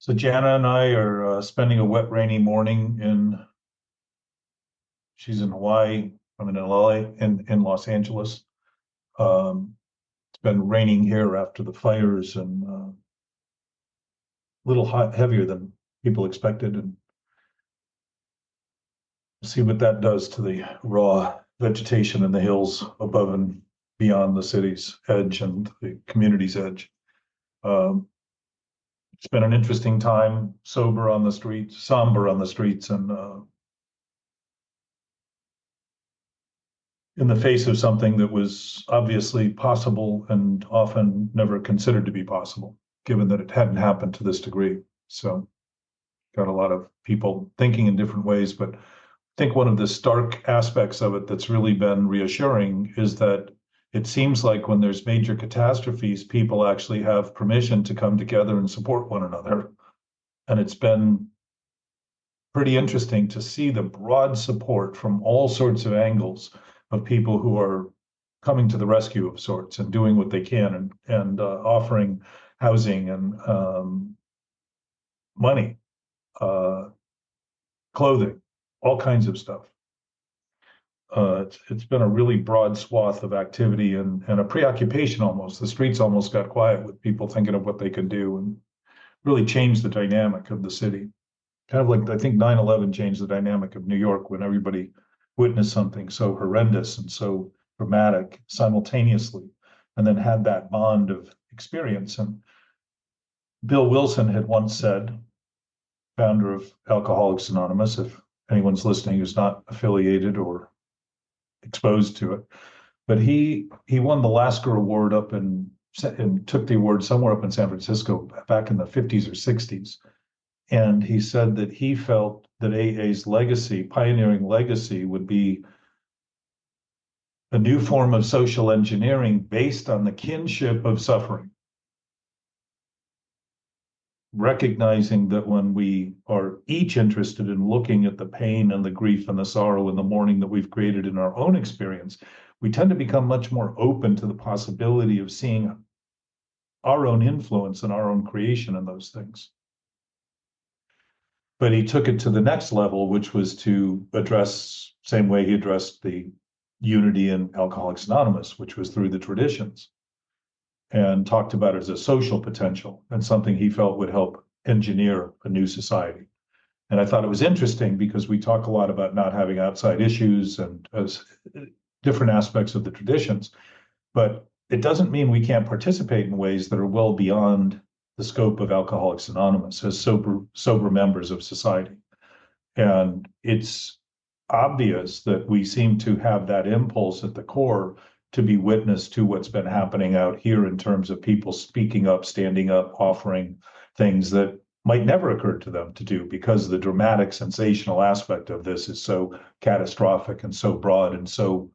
So Jana and I are spending a wet, rainy morning she's in Hawaii, I'm in LA, in Los Angeles. It's been raining here after the fires and a little hot, heavier than people expected. And see what that does to the raw vegetation in the hills above and beyond the city's edge and the community's edge. Um, it's been an interesting time, somber on the streets, and in the face of something that was obviously possible and often never considered to be possible, given that it hadn't happened to this degree. So, got a lot of people thinking in different ways, but I think one of the stark aspects of it that's really been reassuring is that it seems like when there's major catastrophes, people actually have permission to come together and support one another. And it's been pretty interesting to see the broad support from all sorts of angles of people who are coming to the rescue of sorts and doing what they can and offering housing and money, uh, clothing, all kinds of stuff. It's been a really broad swath of activity and a preoccupation almost. The streets almost got quiet with people thinking of what they could do and really changed the dynamic of the city. Kind of like I think 9/11 changed the dynamic of New York when everybody witnessed something so horrendous and so dramatic simultaneously, and then had that bond of experience. And Bill Wilson had once said, founder of Alcoholics Anonymous, if anyone's listening who's not affiliated or exposed to it, but he won the Lasker Award up and took the award somewhere up in San Francisco back in the 50s or 60s. And he said that he felt that AA's legacy, pioneering legacy, would be a new form of social engineering based on the kinship of suffering. Recognizing that when we are each interested in looking at the pain and the grief and the sorrow and the mourning that we've created in our own experience, we tend to become much more open to the possibility of seeing our own influence and our own creation in those things. But he took it to the next level, which was to address, same way he addressed the unity in Alcoholics Anonymous, which was through the traditions, and talked about it as a social potential and something he felt would help engineer a new society. And I thought it was interesting because we talk a lot about not having outside issues and as different aspects of the traditions, but it doesn't mean we can't participate in ways that are well beyond the scope of Alcoholics Anonymous as sober members of society. And it's obvious that we seem to have that impulse at the core to be witness to what's been happening out here in terms of people speaking up, standing up, offering things that might never occur to them to do because the dramatic, sensational aspect of this is so catastrophic and so broad and so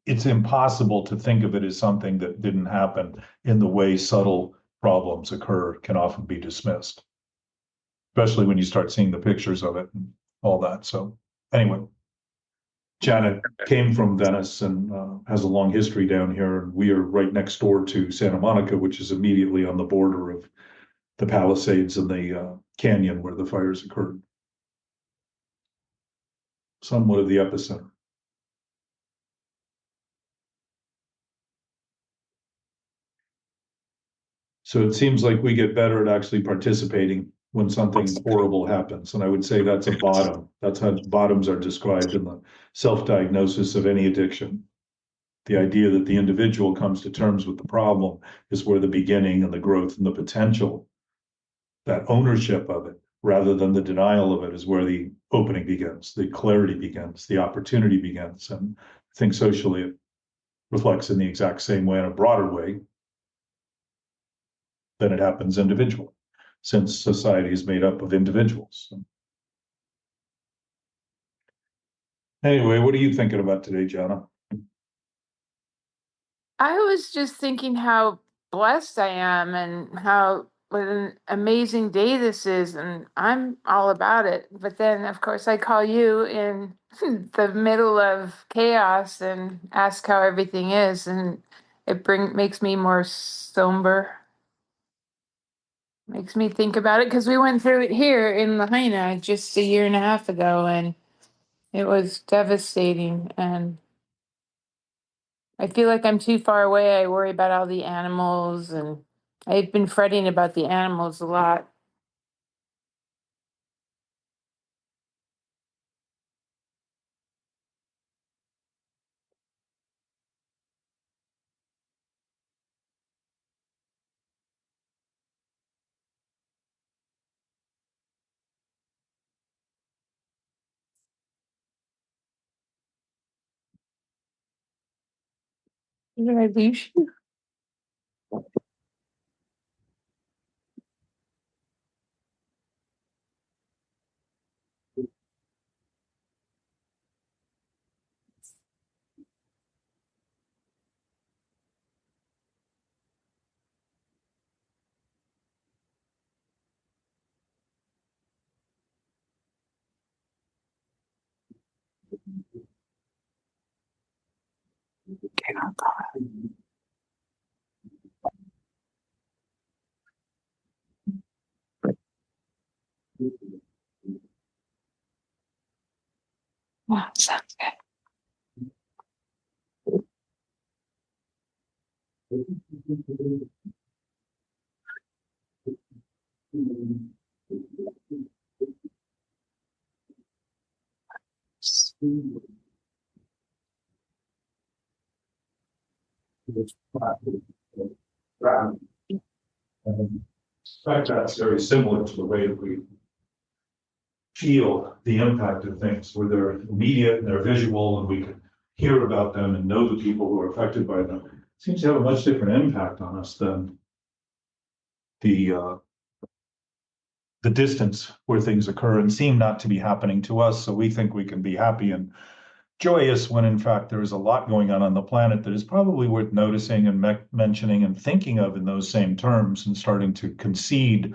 it's impossible to think of it as something that didn't happen in the way subtle problems occur can often be dismissed, especially when you start seeing the pictures of it and all that. So anyway, Janet came from Venice and has a long history down here. And we are right next door to Santa Monica, which is immediately on the border of the Palisades and the canyon where the fires occurred. Somewhat of the epicenter. So it seems like we get better at actually participating when something horrible happens. And I would say that's a bottom. That's how bottoms are described in the self-diagnosis of any addiction. The idea that the individual comes to terms with the problem is where the beginning and the growth and the potential, that ownership of it, rather than the denial of it, is where the opening begins, the clarity begins, the opportunity begins. And I think socially it reflects in the exact same way in a broader way than it happens individually, since society is made up of individuals. Anyway, what are you thinking about today, Jana? I was just thinking how blessed I am and how what an amazing day this is, and I'm all about it. But then, of course, I call you in the middle of chaos and ask how everything is, and it makes me more somber. Makes me think about it because we went through it here in Lahaina just a year and a half ago, and it was devastating. And I feel like I'm too far away. I worry about all the animals, and I've been fretting about the animals a lot. Did I lose you? Oh, sounds good. In fact, that's very similar to the way that we feel the impact of things, where they're immediate and they're visual, and we can hear about them and know the people who are affected by them. It seems to have a much different impact on us than the the distance where things occur and seem not to be happening to us. So we think we can be happy and joyous when in fact there is a lot going on the planet that is probably worth noticing and mentioning and thinking of in those same terms, and starting to concede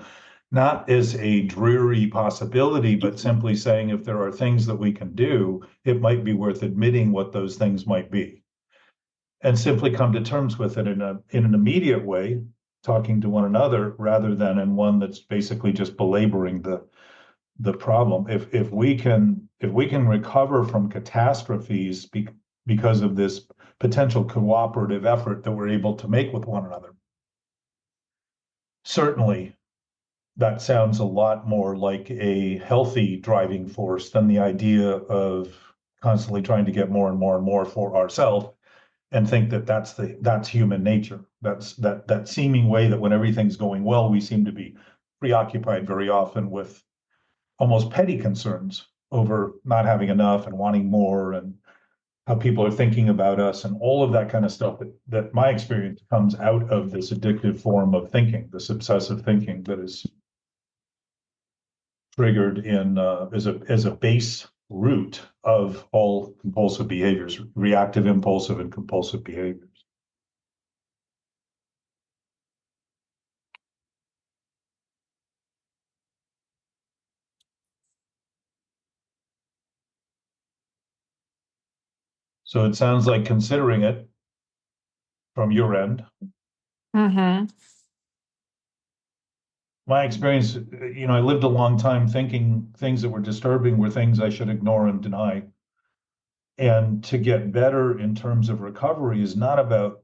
not as a dreary possibility, but simply saying if there are things that we can do, it might be worth admitting what those things might be, and simply come to terms with it in an immediate way, talking to one another, rather than in one that's basically just belaboring the problem. If we can recover from catastrophes because of this potential cooperative effort that we're able to make with one another, certainly that sounds a lot more like a healthy driving force than the idea of constantly trying to get more and more and more for ourselves, and think that that's human nature. That's that seeming way that when everything's going well, we seem to be preoccupied very often with almost petty concerns over not having enough and wanting more, and how people are thinking about us and all of that kind of stuff, that my experience comes out of this addictive form of thinking, this obsessive thinking that is triggered in as a base root of all compulsive behaviors, reactive, impulsive, and compulsive behaviors. So it sounds like considering it from your end. Mm-hmm. My experience, I lived a long time thinking things that were disturbing were things I should ignore and deny. And to get better in terms of recovery is not about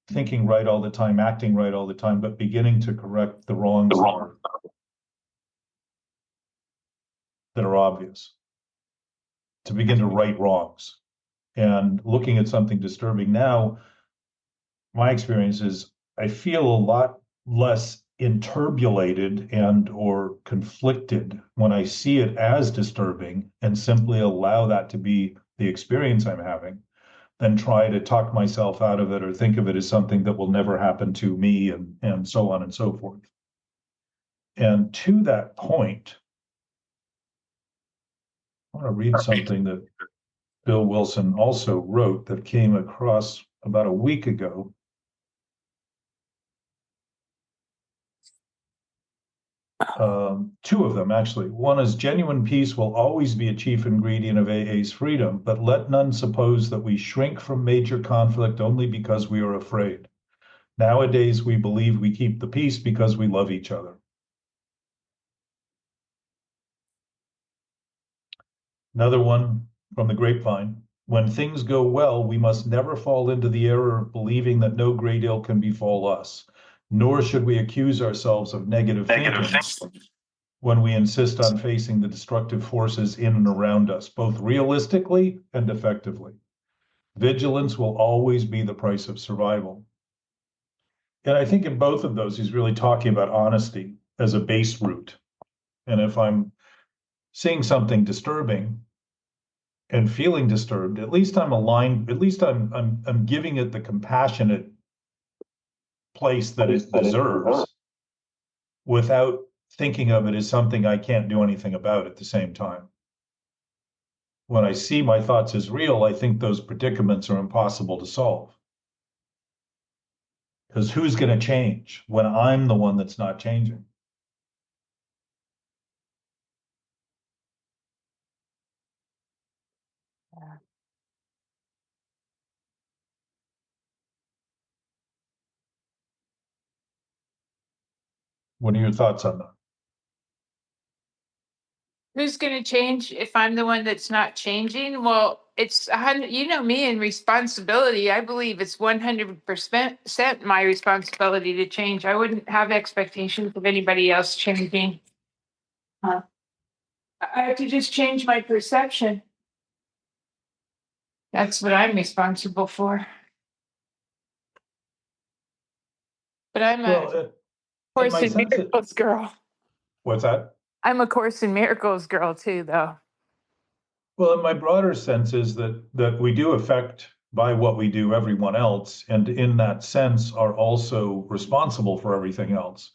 thinking right all the time, acting right all the time, but beginning to correct the wrongs that are obvious, to begin to right wrongs. And looking at something disturbing now, my experience is I feel a lot less interbulated and or conflicted when I see it as disturbing and simply allow that to be the experience I'm having, than try to talk myself out of it or think of it as something that will never happen to me, and so on and so forth. And to that point, I want to read something that Bill Wilson also wrote that came across about a week ago. Two of them, actually. One is, genuine peace will always be a chief ingredient of AA's freedom, but let none suppose that we shrink from major conflict only because we are afraid. Nowadays, we believe we keep the peace because we love each other. Another one from the grapevine. When things go well, we must never fall into the error of believing that no great ill can befall us, nor should we accuse ourselves of negative thinking when we insist on facing the destructive forces in and around us, both realistically and effectively. Vigilance will always be the price of survival. And I think in both of those, he's really talking about honesty as a base root. And if I'm seeing something disturbing and feeling disturbed, at least I'm aligned, at least I'm giving it the compassionate place that it deserves without thinking of it as something I can't do anything about at the same time. When I see my thoughts as real, I think those predicaments are impossible to solve. Because who's going to change when I'm the one that's not changing? What are your thoughts on that? Who's going to change if I'm the one that's not changing? Well, it's 100, you know me and responsibility. I believe it's 100% my responsibility to change. I wouldn't have expectations of anybody else changing. I have to just change my perception. That's what I'm responsible for. But I'm a Course in Miracles girl. What's that? I'm a Course in Miracles girl too, though. Well, in my broader sense is that we do affect by what we do everyone else, and in that sense are also responsible for everything else.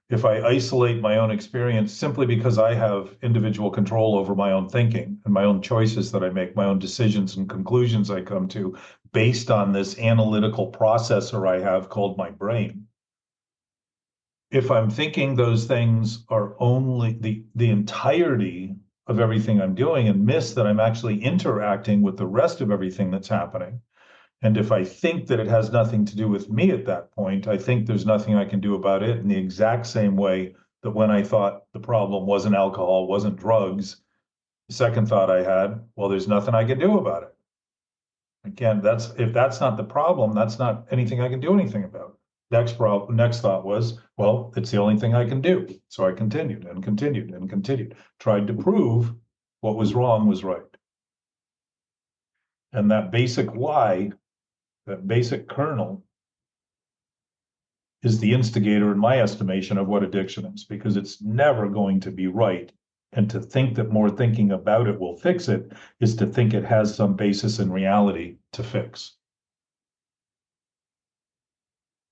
If I isolate my own experience simply because I have individual control over my own thinking and my own choices that I make, my own decisions and conclusions I come to based on this analytical processor I have called my brain. If I'm thinking those things are only the entirety of everything I'm doing and miss that I'm actually interacting with the rest of everything that's happening, and if I think that it has nothing to do with me at that point, I think there's nothing I can do about it in the exact same way that when I thought the problem wasn't alcohol, wasn't drugs, the second thought I had, well, there's nothing I can do about it. Again, if that's not the problem, that's not anything I can do anything about. Next thought was, well, it's the only thing I can do. So I continued and continued and continued, tried to prove what was wrong was right. And that basic why, that basic kernel, is the instigator, in my estimation, of what addiction is, because it's never going to be right. And to think that more thinking about it will fix it is to think it has some basis in reality to fix.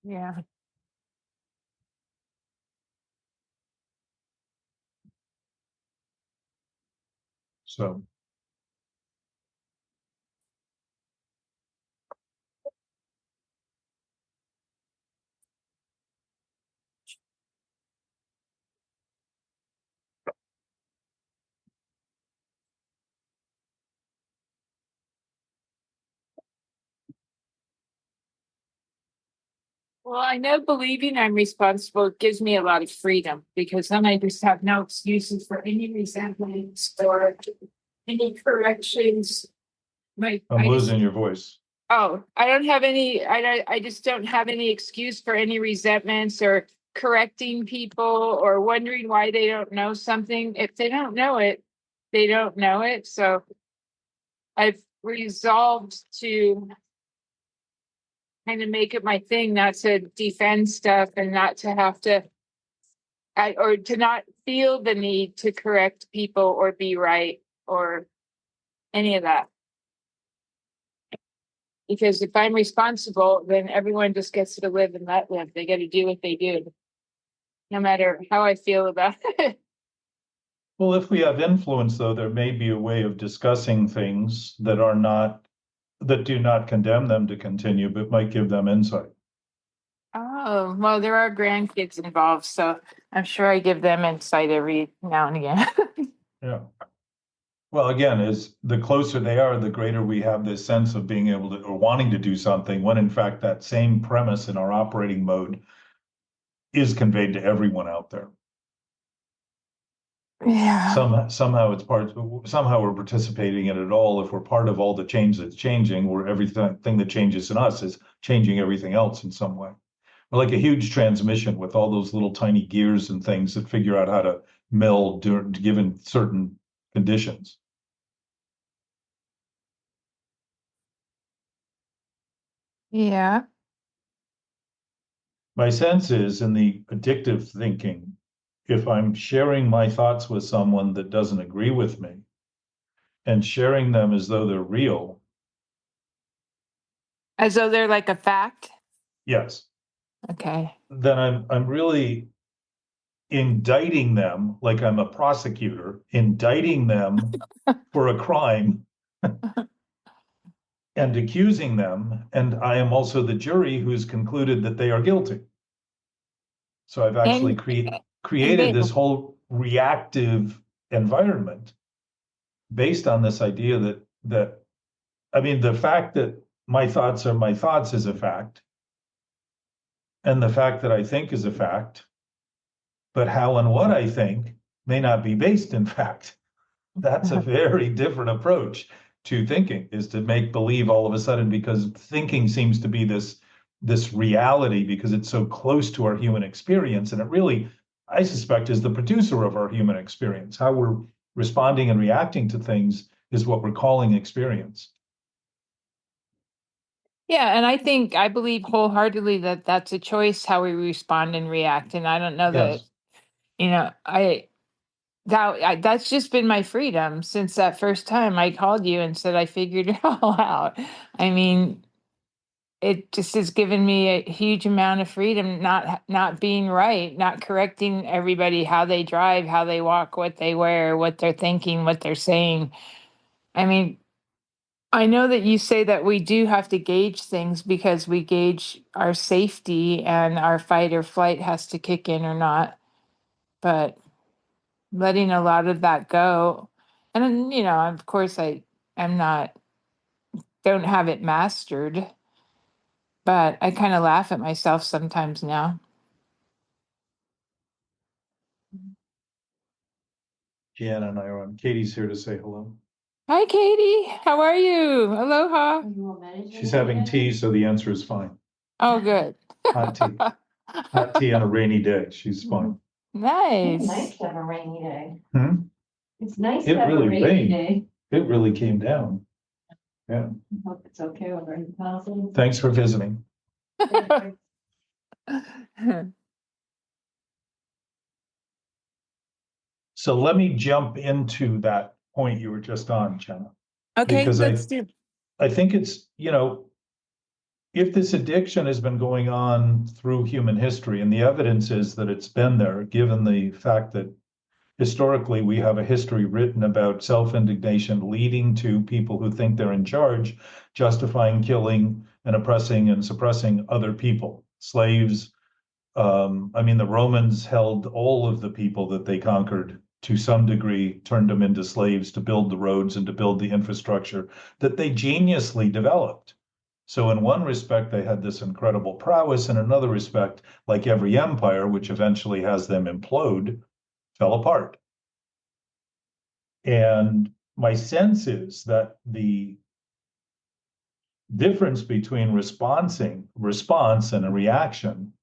Yeah. So Well, I know believing I'm responsible gives me a lot of freedom because then I just have no excuses for any resentments or any corrections. I'm losing your voice. Oh, I don't have any, I just don't have any excuse for any resentments or correcting people or wondering why they don't know something. If they don't know it, they don't know it. So I've resolved to kind of make it my thing not to defend stuff and not to have to, or to not feel the need to correct people or be right or any of that. Because if I'm responsible, then everyone just gets to live and let live. They got to do what they do, no matter how I feel about it. Well, if we have influence, though, there may be a way of discussing things that do not condemn them to continue, but might give them insight. Oh, well, there are grandkids involved, so I'm sure I give them insight every now and again. Yeah. Well, again, is the closer they are, the greater we have this sense of being able to or wanting to do something, when in fact that same premise in our operating mode is conveyed to everyone out there. Yeah. Somehow it's somehow we're participating in it all. If we're part of all the change that's changing, where everything that changes in us is changing everything else in some way. We're like a huge transmission with all those little tiny gears and things that figure out how to meld given certain conditions. Yeah. My sense is in the addictive thinking, if I'm sharing my thoughts with someone that doesn't agree with me and sharing them as though they're real, As though they're like a fact. yes, Okay. then I'm really indicting them like I'm a prosecutor, indicting them for a crime and accusing them, and I am also the jury who's concluded that they are guilty. So I've actually And and created they this whole reactive environment based on this idea that I mean, the fact that my thoughts are my thoughts is a fact, and the fact that I think is a fact, but how and what I think may not be based in fact. That's a very different approach to thinking, is to make believe all of a sudden, because thinking seems to be this reality because it's so close to our human experience. And it really, I suspect, is the producer of our human experience. How we're responding and reacting to things is what we're calling experience. Yeah, and I believe wholeheartedly that that's a choice how we respond and react. And I don't know that, Yes. that's just been my freedom since that first time I called you and said I figured it all out. I mean, it just has given me a huge amount of freedom, not being right, not correcting everybody how they drive, how they walk, what they wear, what they're thinking, what they're saying. I mean, I know that you say that we do have to gauge things because we gauge our safety and our fight or flight has to kick in or not. But letting a lot of that go, and then, of course, I am not, don't have it mastered, but I kind of laugh at myself sometimes now. Jan and I are on. Katie's here to say hello. Hi, Katie. How are you? Aloha. She's having tea, so the answer is fine. Oh, good. Hot tea. Hot tea on a rainy day. She's fine. Nice. Nice to have a rainy day. Hmm? It's nice It to have a really rainy rained. day. It really came down. Yeah. I hope it's okay over in the house. Thanks for visiting. So let me jump into that point you were just on, Jenna, Okay, because let's do. I think it's, if this addiction has been going on through human history, and the evidence is that it's been there, given the fact that historically we have a history written about self-indignation leading to people who think they're in charge, justifying killing and oppressing and suppressing other people, slaves. I mean, the Romans held all of the people that they conquered to some degree, turned them into slaves to build the roads and to build the infrastructure that they geniusly developed. So in one respect, they had this incredible prowess. In another respect, like every empire, which eventually has them implode, fell apart. And my sense is that the difference between response and a reaction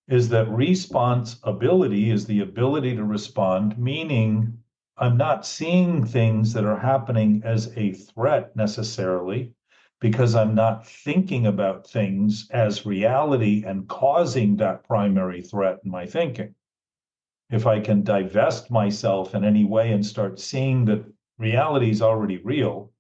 is that response ability is the ability to respond, meaning I'm not seeing things that are happening as a threat necessarily, because I'm not thinking about things as reality and causing that primary threat in my thinking. If I can divest myself in any way and start seeing that reality is already real,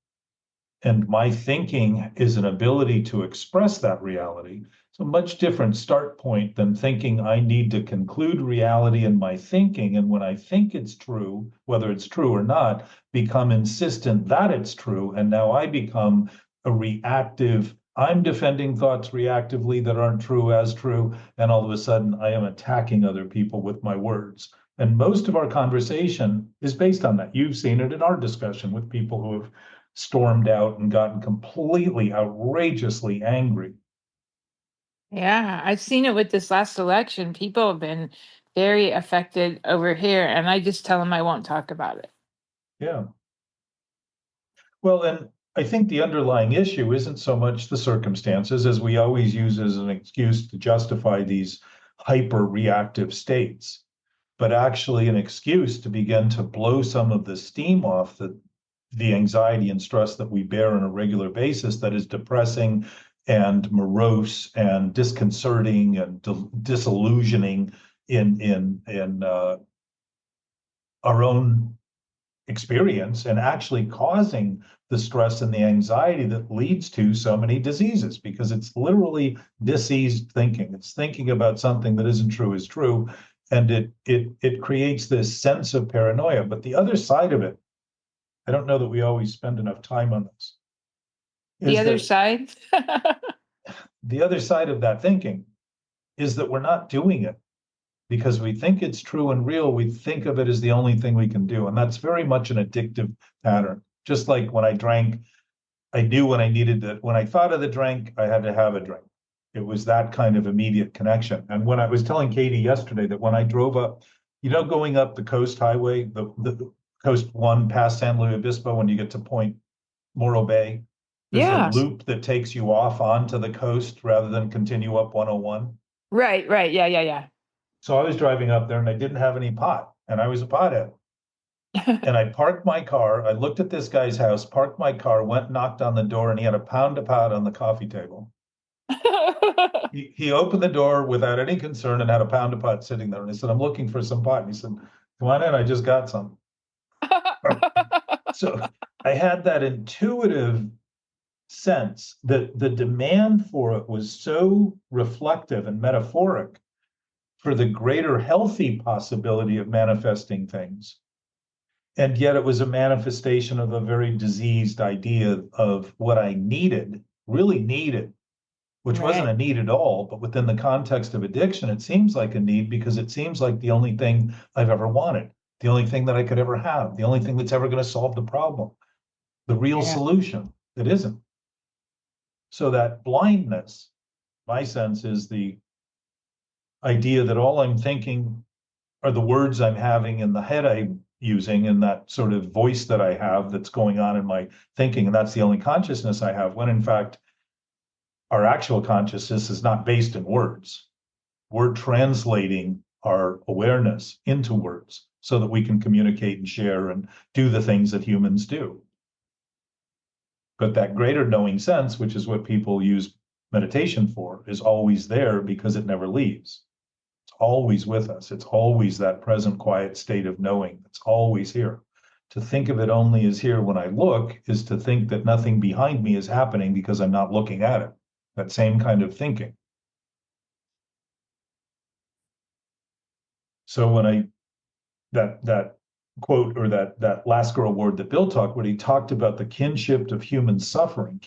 and my thinking is an ability to express that reality. It's a much different start point than thinking I need to conclude reality in my thinking. And when I think it's true, whether it's true or not, become insistent that it's true. And now I become a reactive, I'm defending thoughts reactively that aren't true as true. And all of a sudden I am attacking other people with my words. And most of our conversation is based on that. You've seen it in our discussion with people who have stormed out and gotten completely outrageously angry. Yeah, I've seen it with this last election. People have been very affected over here, and I just tell them I won't talk about it. Yeah. Well, and I think the underlying issue isn't so much the circumstances, as we always use as an excuse to justify these hyper reactive states, but actually an excuse to begin to blow some of the steam off the anxiety and stress that we bear on a regular basis that is depressing and morose and disconcerting and disillusioning in our own experience, and actually causing the stress and the anxiety that leads to so many diseases, because it's literally diseased thinking. It's thinking about something that isn't true is true, and it creates this sense of paranoia. But the other side of it, I don't know that we always spend enough time on this. The Is other that side? the other side of that thinking is that we're not doing it because we think it's true and real. We think of it as the only thing we can do. And that's very much an addictive pattern. Just like when I drank, I knew when I needed it. When I thought of the drink, I had to have a drink. It was that kind of immediate connection. And when I was telling Katie yesterday that when I drove up, going up the Coast Highway, the Coast 1 past San Luis Obispo, when you get to Point Morro Bay, there's a Yes. loop that takes you off onto the coast rather than continue up 101. Right. Yeah. So I was driving up there and I didn't have any pot, and I was a pothead. And I parked my car. I looked at this guy's house, parked my car, went, knocked on the door, and he had a pound of pot on the coffee table. He opened the door without any concern and had a pound of pot sitting there. And I said, I'm looking for some pot. And he said, come on in, I just got some. So I had that intuitive sense that the demand for it was so reflective and metaphoric for the greater healthy possibility of manifesting things. And yet it was a manifestation of a very diseased idea of what I needed, really needed, which wasn't a need at all. But within the context of addiction, it seems like a need because it seems like the only thing I've ever wanted, the only thing that I could ever have, the only thing that's ever going to solve the problem, the real solution that isn't. So that blindness, my sense, is the idea that all I'm thinking are the words I'm having in the head I'm using, and that sort of voice that I have that's going on in my thinking, and that's the only consciousness I have, when in fact our actual consciousness is not based in words. We're translating our awareness into words so that we can communicate and share and do the things that humans do. But that greater knowing sense, which is what people use meditation for, is always there because it never leaves. It's always with us. It's always that present quiet state of knowing. It's always here. To think of it only as here when I look is to think that nothing behind me is happening because I'm not looking at it. That same kind of thinking. So when that quote, or that Lasker award that Bill talked, when he talked about the kinship of human suffering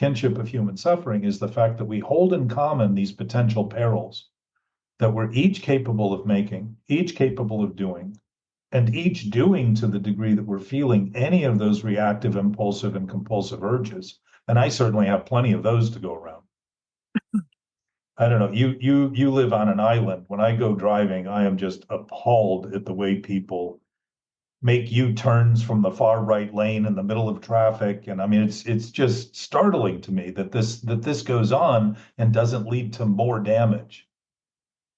is the fact that we hold in common these potential perils that we're each capable of making, each capable of doing, and each doing to the degree that we're feeling any of those reactive, impulsive, and compulsive urges. And I certainly have plenty of those to go around. I don't know, you live on an island. When I go driving, I am just appalled at the way people make U-turns from the far right lane in the middle of traffic. And I mean, it's just startling to me that this goes on and doesn't lead to more damage.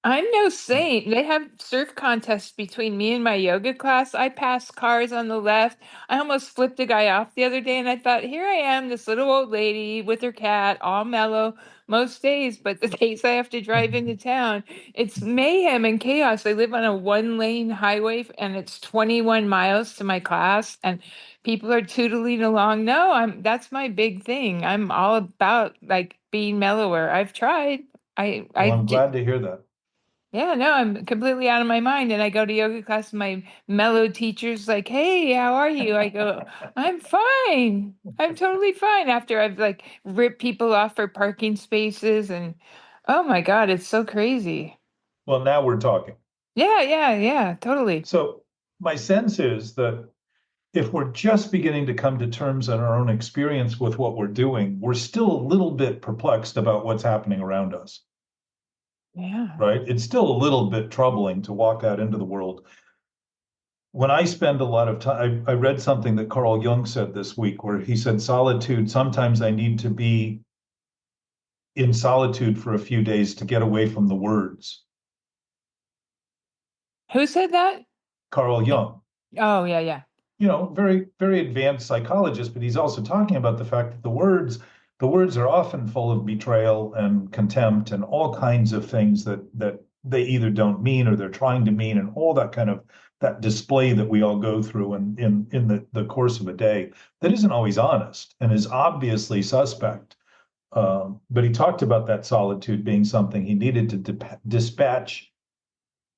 I'm no saint. They have surf contests between me and my yoga class. I pass cars on the left. I almost flipped a guy off the other day, and I thought, here I am, this little old lady with her cat, all mellow most days, but the days I have to drive into town, it's mayhem and chaos. I live on a one-lane highway, and it's 21 miles to my class, and people are tootling along. No, that's my big thing. I'm all about like being mellower. I've tried. Well, I'm glad to hear that. Yeah, no, I'm completely out of my mind. And I go to yoga class, and my mellow teacher's like, hey, how are you? I go, I'm fine. I'm totally fine, after I've like ripped people off for parking spaces. And oh my God, it's so crazy. Well, now we're talking. Yeah, totally. So my sense is that if we're just beginning to come to terms in our own experience with what we're doing, we're still a little bit perplexed about what's happening around us, Yeah. right? It's still a little bit troubling to walk out into the world. When I spend a lot of time, I read something that Carl Jung said this week, where he said, solitude, sometimes I need to be in solitude for a few days to get away from the words. Who said that? Carl Jung, Oh, yeah, yeah. very, very advanced psychologist, but he's also talking about the fact that the words are often full of betrayal and contempt and all kinds of things that they either don't mean or they're trying to mean, and all that kind of that display that we all go through in the course of a day that isn't always honest and is obviously suspect. But he talked about that solitude being something he needed to dispatch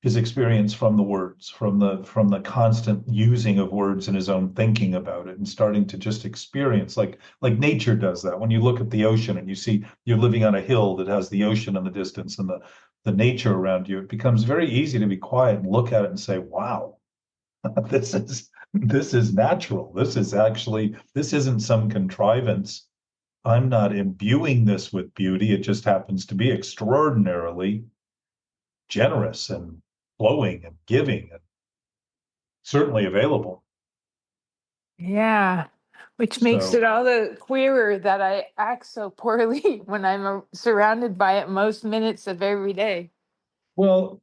his experience from the words, from the constant using of words in his own thinking about it, and starting to just experience like nature does that. When you look at the ocean and you see you're living on a hill that has the ocean in the distance and the nature around you, it becomes very easy to be quiet and look at it and say, wow, this is natural. This isn't some contrivance. I'm not imbuing this with beauty. It just happens to be extraordinarily generous and flowing and giving and certainly available. Yeah. Which makes So, it all the queerer that I act so poorly when I'm surrounded by it most minutes of every day. well,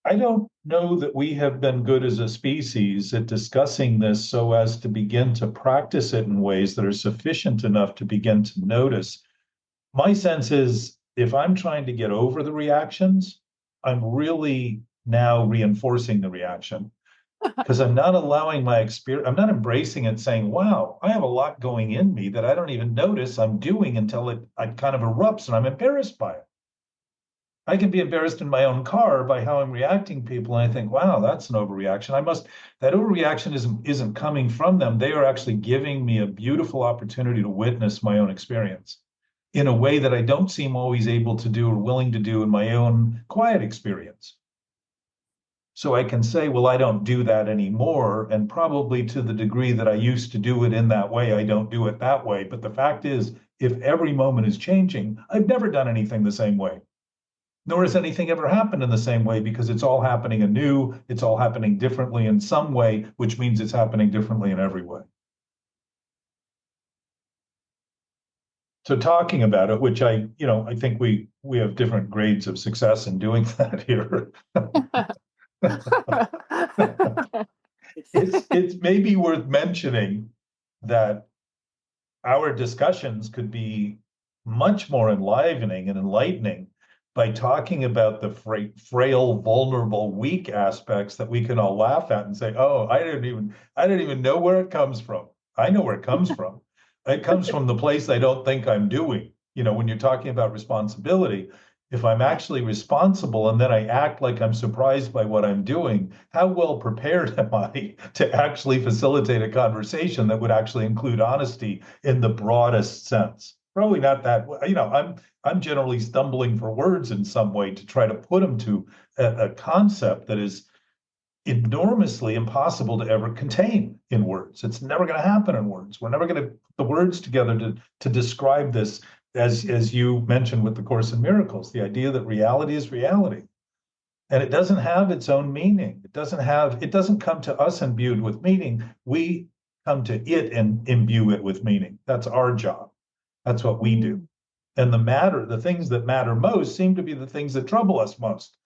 I don't know that we have been good as a species at discussing this so as to begin to practice it in ways that are sufficient enough to begin to notice. My sense is if I'm trying to get over the reactions, I'm really now reinforcing the reaction because I'm not allowing my experience, I'm not embracing it, saying, wow, I have a lot going in me that I don't even notice I'm doing until it kind of erupts and I'm embarrassed by it. I can be embarrassed in my own car by how I'm reacting to people. And I think, wow, that's an overreaction. That overreaction isn't coming from them. They are actually giving me a beautiful opportunity to witness my own experience in a way that I don't seem always able to do or willing to do in my own quiet experience. So I can say, well, I don't do that anymore. And probably to the degree that I used to do it in that way, I don't do it that way. But the fact is, if every moment is changing, I've never done anything the same way. Nor has anything ever happened in the same way, because it's all happening anew. It's all happening differently in some way, which means it's happening differently in every way. So talking about it, which I think we have different grades of success in doing that here. It's maybe worth mentioning that our discussions could be much more enlivening and enlightening by talking about the frail, vulnerable, weak aspects that we can all laugh at and say, "Oh, I didn't even know where it comes from. I know where it comes from. It comes from the place I don't think I'm doing." When you're talking about responsibility, if I'm actually responsible and then I act like I'm surprised by what I'm doing, how well prepared am I to actually facilitate a conversation that would actually include honesty in the broadest sense? Probably not that. I'm generally stumbling for words in some way to try to put them to a concept that is enormously impossible to ever contain in words. It's never going to happen in words. We're never going to put the words together to describe this, as you mentioned with the Course in Miracles, the idea that reality is reality. And it doesn't have its own meaning. It doesn't come to us imbued with meaning. We come to it and imbue it with meaning. That's our job. That's what we do. And the things that matter most seem to be the things that trouble us most.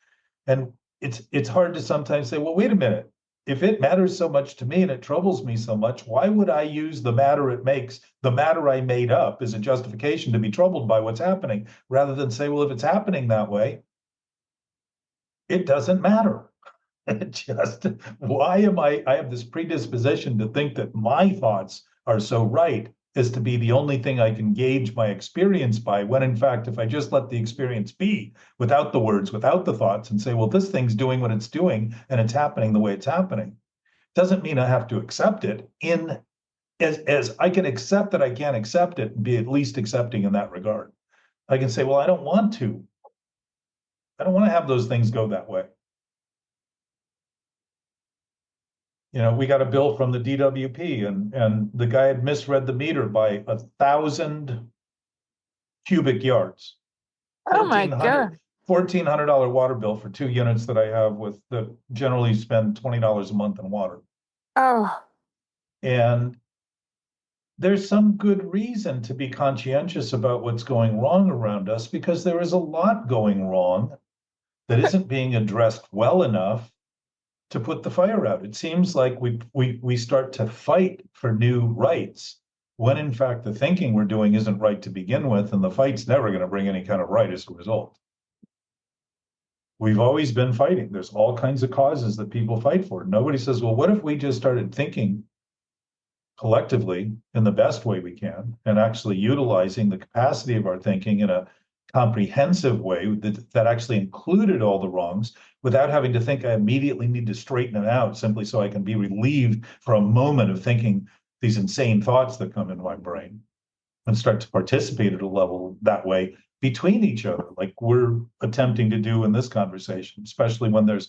And it's hard to sometimes say, well, wait a minute. If it matters so much to me and it troubles me so much, why would I use the matter I made up as a justification to be troubled by what's happening, rather than say, well, if it's happening that way, it doesn't matter. I have this predisposition to think that my thoughts are so right as to be the only thing I can gauge my experience by, when in fact, if I just let the experience be without the words, without the thoughts, and say, well, this thing's doing what it's doing and it's happening the way it's happening, doesn't mean I have to accept it as I can accept that I can't accept it and be at least accepting in that regard. I can say, well, I don't want to have those things go that way. We got a bill from the DWP and the guy had misread the meter by 1,000 cubic yards. Oh my God. $1,400 water bill for 2 units that I have that generally spend $20 a month in water. Oh, And there's some good reason to be conscientious about what's going wrong around us, because there is a lot going wrong that isn't being addressed well enough to put the fire out. It seems like we start to fight for new rights when in fact the thinking we're doing isn't right to begin with, and the fight's never going to bring any kind of right as a result. We've always been fighting. There's all kinds of causes that people fight for. Nobody says, well, what if we just started thinking collectively in the best way we can, and actually utilizing the capacity of our thinking in a comprehensive way that actually included all the wrongs, without having to think I immediately need to straighten it out simply so I can be relieved for a moment of thinking these insane thoughts that come into my brain, and start to participate at a level that way between each other, like we're attempting to do in this conversation. Especially when there's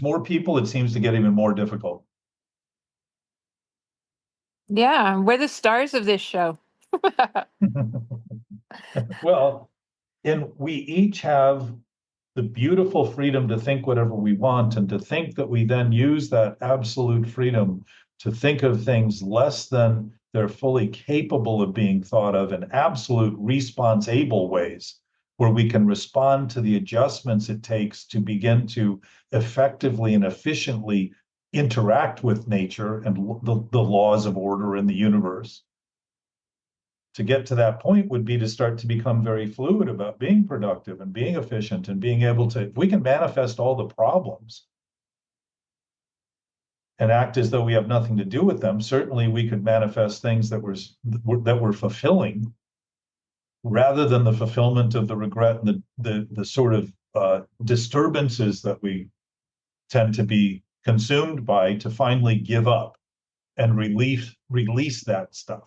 more people, it seems to get even more difficult. yeah. We're the stars of this show. Well, and we each have the beautiful freedom to think whatever we want, and to think that we then use that absolute freedom to think of things less than they're fully capable of being thought of in absolute response-able ways, where we can respond to the adjustments it takes to begin to effectively and efficiently interact with nature and the laws of order in the universe. To get to that point would be to start to become very fluid about being productive and being efficient and being able to, if we can manifest all the problems and act as though we have nothing to do with them, certainly we could manifest things that were fulfilling, rather than the fulfillment of the regret and the sort of disturbances that we tend to be consumed by, to finally give up and release that stuff.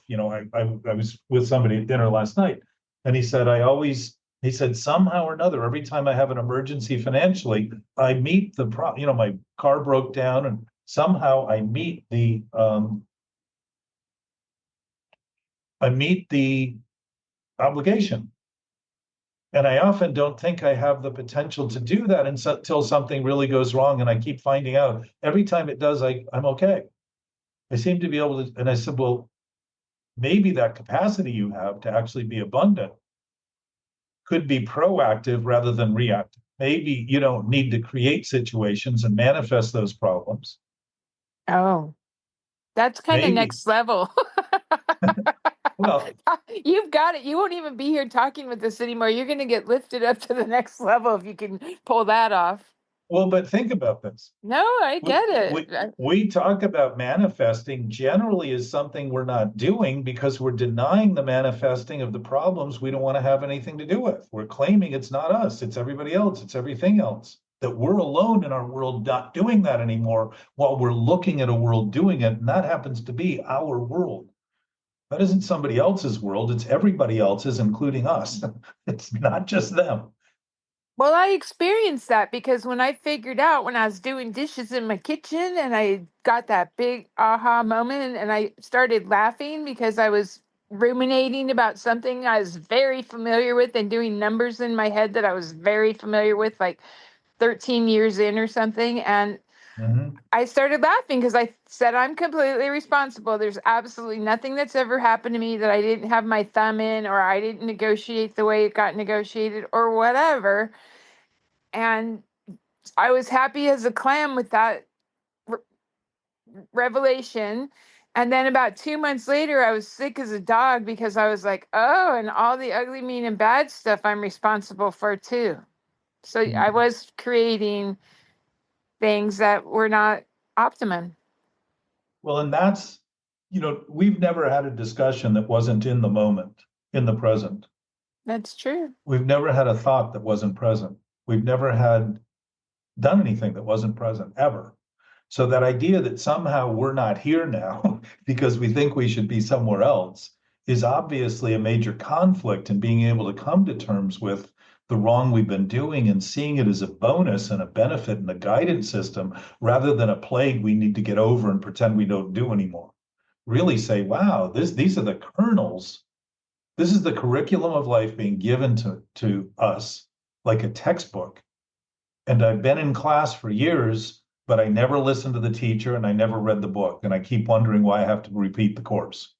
I was with somebody at dinner last night, and he said, somehow or another, every time I have an emergency financially, I meet my car broke down, and somehow I meet the obligation. And I often don't think I have the potential to do that until something really goes wrong, and I keep finding out every time it does, I'm okay. I seem to be able to, and I said, well, maybe that capacity you have to actually be abundant could be proactive rather than reactive. Maybe you don't need to create situations and manifest those problems. Oh, that's kind of Maybe. next level. Well, You've got it. You won't even be here talking with us anymore. You're going to get lifted up to the next level if you can pull that off. well, but think about this. No, I get it. We talk about manifesting generally as something we're not doing, because we're denying the manifesting of the problems we don't want to have anything to do with. We're claiming it's not us, it's everybody else, it's everything else. That we're alone in our world not doing that anymore, while we're looking at a world doing it, and that happens to be our world. That isn't somebody else's world, it's everybody else's, including us. It's not just them. Well, I experienced that because when I figured out, when I was doing dishes in my kitchen, and I got that big aha moment, and I started laughing because I was ruminating about something I was very familiar with, and doing numbers in my head that I was very familiar with, like 13 years in or something. And Mhm. I started laughing because I said, I'm completely responsible. There's absolutely nothing that's ever happened to me that I didn't have my thumb in, or I didn't negotiate the way it got negotiated, or whatever. And I was happy as a clam with that re- revelation. And then about 2 months later, I was sick as a dog because I was like, oh, and all the ugly, mean, and bad stuff I'm responsible for too. So I was creating things that were not optimum. Well, and that's, we've never had a discussion that wasn't in the moment, in the present. That's true. We've never had a thought that wasn't present. We've never had done anything that wasn't present, ever. So that idea that somehow we're not here now because we think we should be somewhere else is obviously a major conflict in being able to come to terms with the wrong we've been doing and seeing it as a bonus and a benefit and a guidance system rather than a plague we need to get over and pretend we don't do anymore. Really say, wow, these are the kernels. This is the curriculum of life being given to us like a textbook. And I've been in class for years, but I never listened to the teacher and I never read the book. And I keep wondering why I have to repeat the course.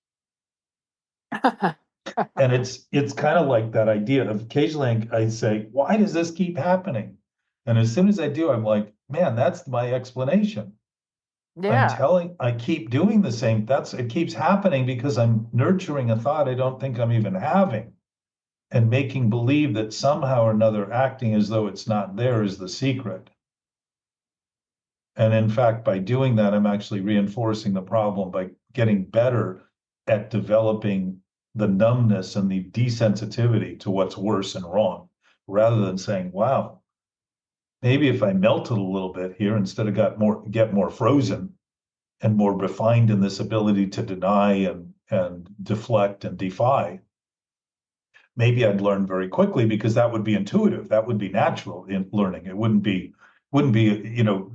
And it's kind of like that idea of occasionally I say, why does this keep happening? And as soon as I do, I'm like, man, that's my explanation. Yeah. I keep doing the same. It keeps happening because I'm nurturing a thought I don't think I'm even having and making believe that somehow or another acting as though it's not there is the secret. And in fact, by doing that, I'm actually reinforcing the problem by getting better at developing the numbness and the desensitivity to what's worse and wrong, rather than saying, wow, maybe if I melted a little bit here instead of get more frozen and more refined in this ability to deny and deflect and defy, maybe I'd learn very quickly because that would be intuitive. That would be natural in learning. It wouldn't be,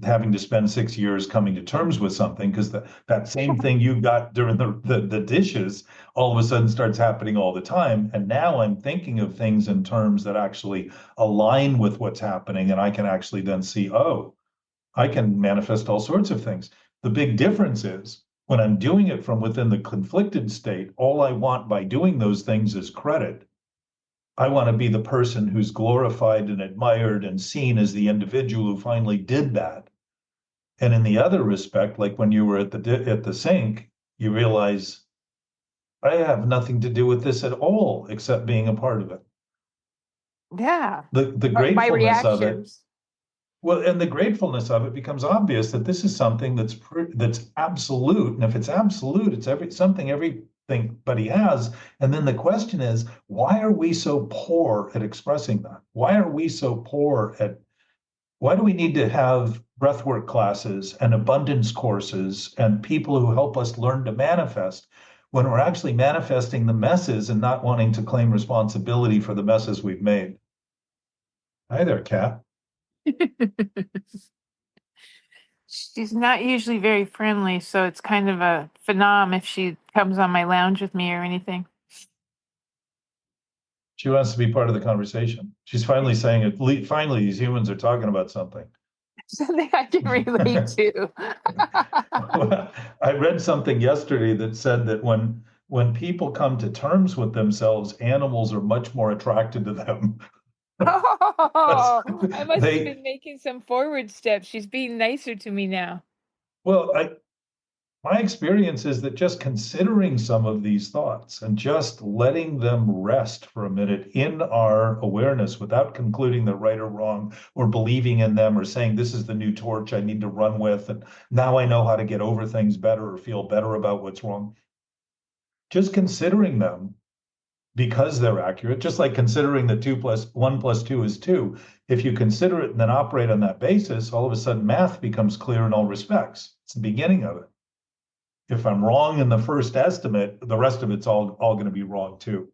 having to spend 6 years coming to terms with something because that same thing you got during the dishes all of a sudden starts happening all the time. And now I'm thinking of things in terms that actually align with what's happening. And I can actually then see, oh, I can manifest all sorts of things. The big difference is when I'm doing it from within the conflicted state, all I want by doing those things is credit. I want to be the person who's glorified and admired and seen as the individual who finally did that. And in the other respect, like when you were at the sink, you realize I have nothing to do with this at all except being a part of it. Yeah. The My gratefulness of it. reactions. Well, and the gratefulness of it becomes obvious that this is something that's absolute, and if it's absolute, it's something everybody has. And then the question is, why are we so poor at expressing that? Why are we so poor at? Why do we need to have breathwork classes and abundance courses and people who help us learn to manifest when we're actually manifesting the messes and not wanting to claim responsibility for the messes we've made? Hi there, Kat. She's not usually very friendly, so it's kind of a phenom if she comes on my lounge with me or anything. She wants to be part of the conversation. She's finally saying it. Finally, these humans are talking about something. Something I can relate to. Well, I read something yesterday that said that when people come to terms with themselves, animals are much more attracted to them. Oh, I must have They been making some forward steps. She's being nicer to me now. well, my experience is that just considering some of these thoughts and just letting them rest for a minute in our awareness without concluding they're right or wrong or believing in them or saying this is the new torch I need to run with and now I know how to get over things better or feel better about what's wrong. Just considering them because they're accurate, just like considering that 1 + 2 is 2. If you consider it and then operate on that basis, all of a sudden math becomes clear in all respects. It's the beginning of it. If I'm wrong in the first estimate, the rest of it's all going to be wrong too.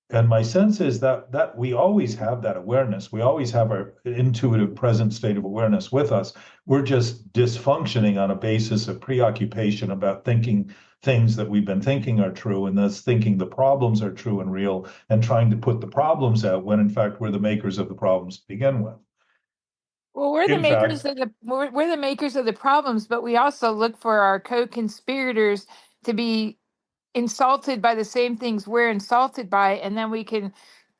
And my sense is that we always have that awareness. We always have our intuitive present state of awareness with us. We're just dysfunctioning on a basis of preoccupation about thinking things that we've been thinking are true, and thus thinking the problems are true and real, and trying to put the problems out when in fact we're the makers of the problems to begin with. Well, we're the In makers fact, of we're the makers of the problems, but we also look for our co-conspirators to be insulted by the same things we're insulted by, and then we can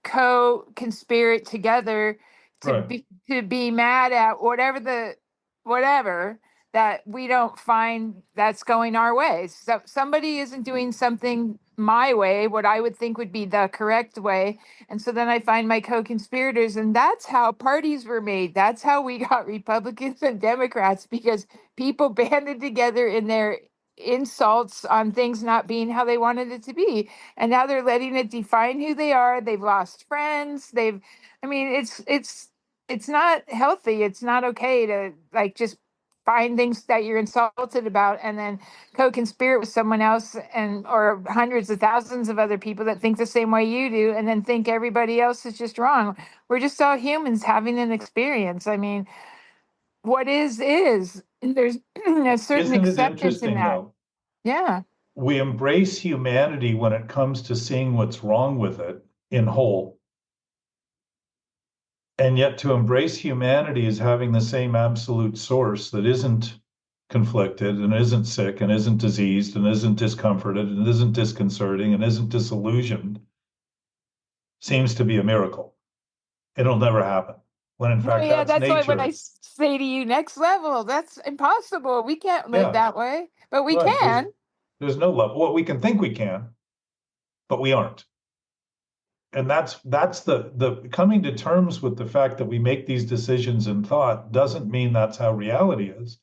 co-conspirate together right. to be mad at whatever that we don't find that's going our way. So somebody isn't doing something my way, what I would think would be the correct way. And so then I find my co-conspirators, and that's how parties were made. That's how we got Republicans and Democrats, because people banded together in their insults on things not being how they wanted it to be. And now they're letting it define who they are. They've lost friends. I mean, it's not healthy. It's not okay to like just find things that you're insulted about and then co-conspire with someone else and or hundreds of thousands of other people that think the same way you do and then think everybody else is just wrong. We're just all humans having an experience. I mean, what is. There's a certain Isn't it acceptance in interesting, that. though? Yeah. We embrace humanity when it comes to seeing what's wrong with it in whole. And yet to embrace humanity as having the same absolute source that isn't conflicted and isn't sick and isn't diseased and isn't discomforted and isn't disconcerting and isn't disillusioned seems to be a miracle. It'll never happen. When in Oh fact, yeah, that's that's why when I nature. say to you next level, that's impossible. We can't live Yeah, that way, but we right. can. There's no level. Well, we can think we can, but we aren't. And that's the coming to terms with the fact that we make these decisions in thought doesn't mean that's how reality is,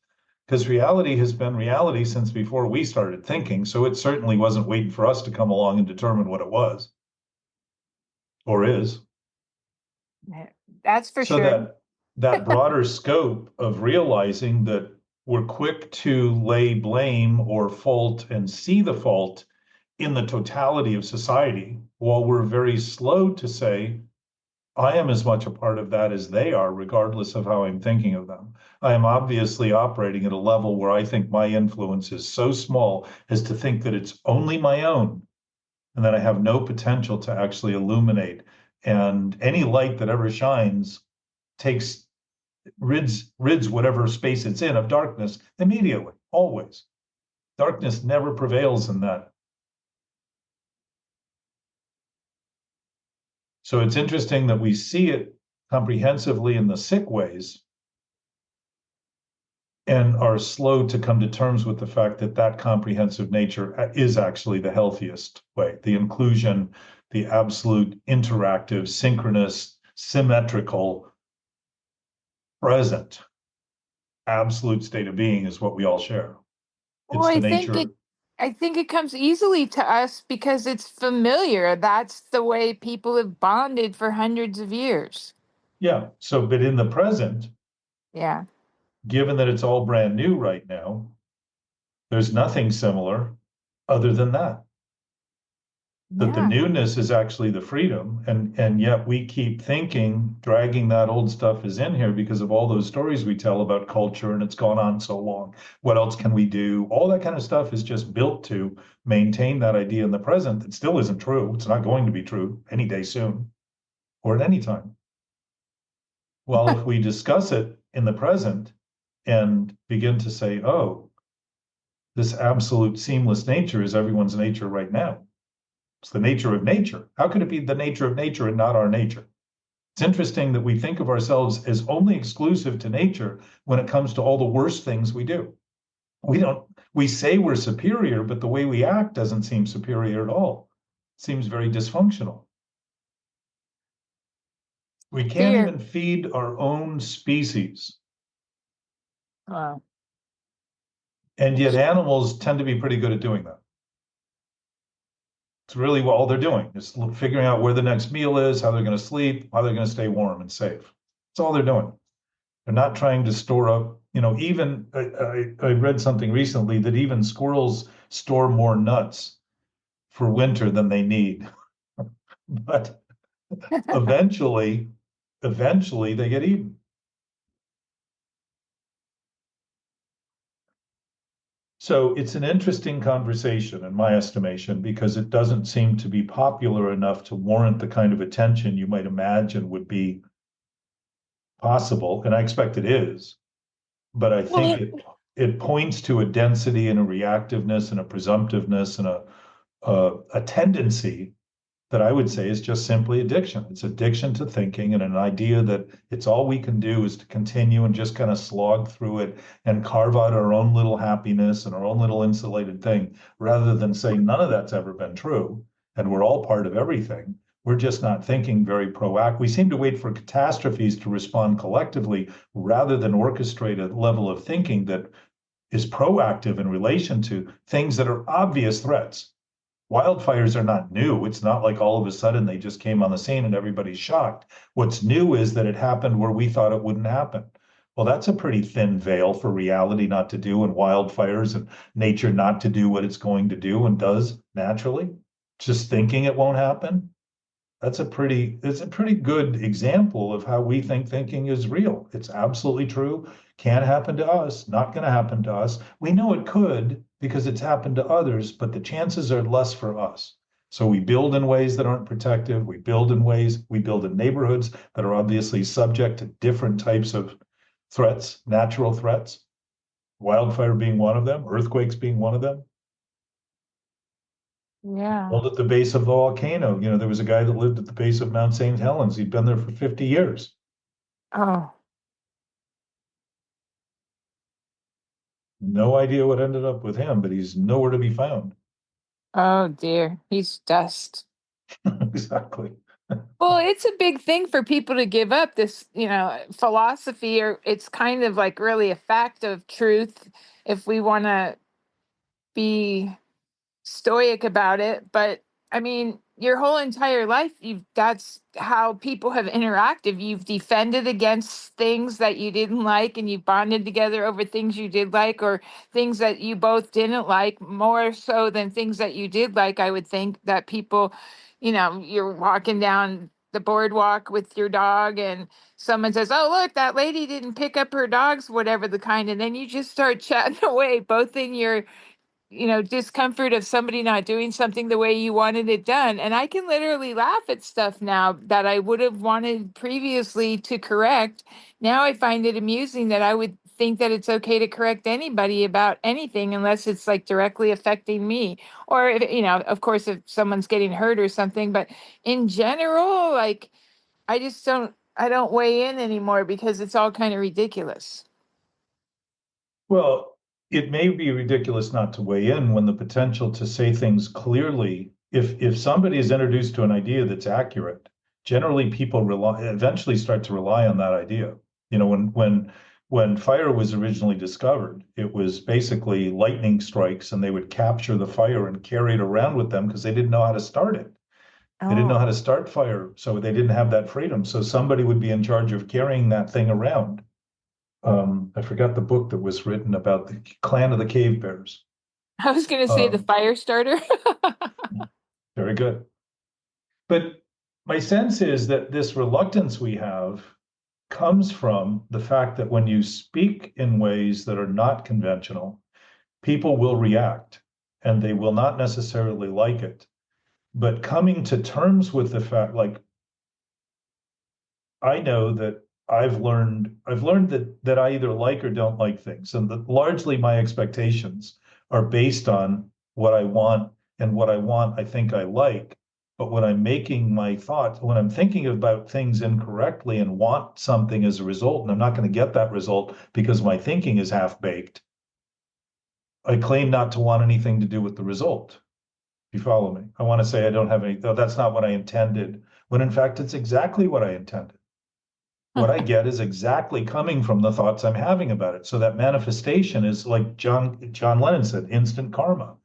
because reality has been reality since before we started thinking. So it certainly wasn't waiting for us to come along and determine what it was or is. Yeah, that's for So sure. that broader scope of realizing that we're quick to lay blame or fault and see the fault in the totality of society, while we're very slow to say, I am as much a part of that as they are, regardless of how I'm thinking of them. I am obviously operating at a level where I think my influence is so small as to think that it's only my own and that I have no potential to actually illuminate. And any light that ever shines rids whatever space it's in of darkness immediately, always. Darkness never prevails in that. So it's interesting that we see it comprehensively in the sick ways and are slow to come to terms with the fact that that comprehensive nature is actually the healthiest way. The inclusion, the absolute interactive, synchronous, symmetrical, present, absolute state of being is what we all share. Well, It's the nature. I think it comes easily to us because it's familiar. That's the way people have bonded for hundreds of years. Yeah. So, but in the present, Yeah. given that it's all brand new right now, there's nothing similar other than that. That the Yeah. newness is actually the freedom, and yet we keep thinking, dragging that old stuff is in here because of all those stories we tell about culture and it's gone on so long. What else can we do? All that kind of stuff is just built to maintain that idea in the present that still isn't true. It's not going to be true any day soon or at any time. Well, if we discuss it in the present and begin to say, oh, this absolute seamless nature is everyone's nature right now. It's the nature of nature. How could it be the nature of nature and not our nature? It's interesting that we think of ourselves as only exclusive to nature when it comes to all the worst things we do. We say we're superior, but the way we act doesn't seem superior at all. It seems very dysfunctional. We can't Fear. even feed our own species. Wow. And yet animals tend to be pretty good at doing that. It's really what all they're doing is figuring out where the next meal is, how they're going to sleep, how they're going to stay warm and safe. That's all they're doing. They're not trying to store up, even I read something recently that even squirrels store more nuts for winter than they need. But eventually they get eaten. So it's an interesting conversation, in my estimation, because it doesn't seem to be popular enough to warrant the kind of attention you might imagine would be possible. And I expect it is, but I Well, think it points to a density and a reactiveness and a presumptiveness and a tendency that I would say is just simply addiction. It's addiction to thinking and an idea that it's all we can do is to continue and just kind of slog through it and carve out our own little happiness and our own little insulated thing, rather than say none of that's ever been true and we're all part of everything. We're just not thinking very proactive. We seem to wait for catastrophes to respond collectively rather than orchestrate a level of thinking that is proactive in relation to things that are obvious threats. Wildfires are not new. It's not like all of a sudden they just came on the scene and everybody's shocked. What's new is that it happened where we thought it wouldn't happen. Well, that's a pretty thin veil for reality not to do, and wildfires and nature not to do what it's going to do and does naturally. Just thinking it won't happen. It's a pretty good example of how we think thinking is real. It's absolutely true. Can't happen to us, not going to happen to us. We know it could because it's happened to others, but the chances are less for us. So we build in ways that aren't protective. We build in neighborhoods that are obviously subject to different types of threats, natural threats, wildfire being one of them, earthquakes being one of them. Yeah. Built at the base of the volcano. You know, there was a guy that lived at the base of Mount St. Helens. He'd been there for 50 years. Oh, No idea what ended up with him, but he's nowhere to be found. oh dear. He's dust. Exactly. Well, it's a big thing for people to give up this, philosophy, or it's kind of like really a fact of truth if we want to be stoic about it. But I mean, your whole entire life, that's how people have interacted. You've defended against things that you didn't like, and you bonded together over things you did like, or things that you both didn't like, more so than things that you did like. I would think that people, you're walking down the boardwalk with your dog, and someone says, "Oh, look, that lady didn't pick up her dogs," whatever the kind, and then you just start chatting away, both in your discomfort of somebody not doing something the way you wanted it done. And I can literally laugh at stuff now that I would have wanted previously to correct. Now I find it amusing that I would think that it's okay to correct anybody about anything unless it's like directly affecting me. Or, of course, if someone's getting hurt or something. But in general, like, I don't weigh in anymore because it's all kind of ridiculous. Well, it may be ridiculous not to weigh in when the potential to say things clearly, if somebody is introduced to an idea that's accurate, generally people eventually start to rely on that idea. You know, when fire was originally discovered, it was basically lightning strikes, and they would capture the fire and carry it around with them because they didn't know how to start it. They didn't know how Oh, to start fire, so they didn't have that freedom. So somebody would be in charge of carrying that thing around. I forgot the book that was written about the clan of the cave bears. I was going to say the Um, fire starter. Very good. But my sense is that this reluctance we have comes from the fact that when you speak in ways that are not conventional, people will react and they will not necessarily like it. But coming to terms with the fact, like, I know that I've learned that I either like or don't like things, and that largely my expectations are based on what I want, and what I want I think I like. But when I'm making my thoughts, when I'm thinking about things incorrectly and want something as a result, and I'm not going to get that result because my thinking is half baked, I claim not to want anything to do with the result. You follow me? I want to say I don't have any, oh, that's not what I intended, when in fact it's exactly what I intended. What I get is exactly coming from the thoughts I'm having about it. So that manifestation is like John Lennon said, instant karma.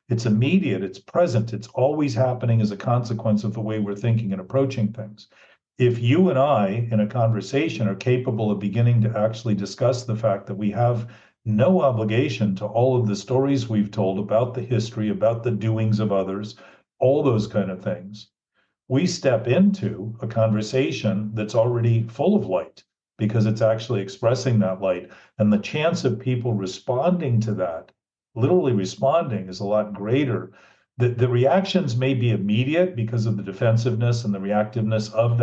It's immediate, it's present, it's always happening as a consequence of the way we're thinking and approaching things. If you and I in a conversation are capable of beginning to actually discuss the fact that we have no obligation to all of the stories we've told about the history, about the doings of others, all those kind of things, we step into a conversation that's already full of light because it's actually expressing that light. And the chance of people responding to that, literally responding, is a lot greater. The reactions may be immediate because of the defensiveness and the reactiveness of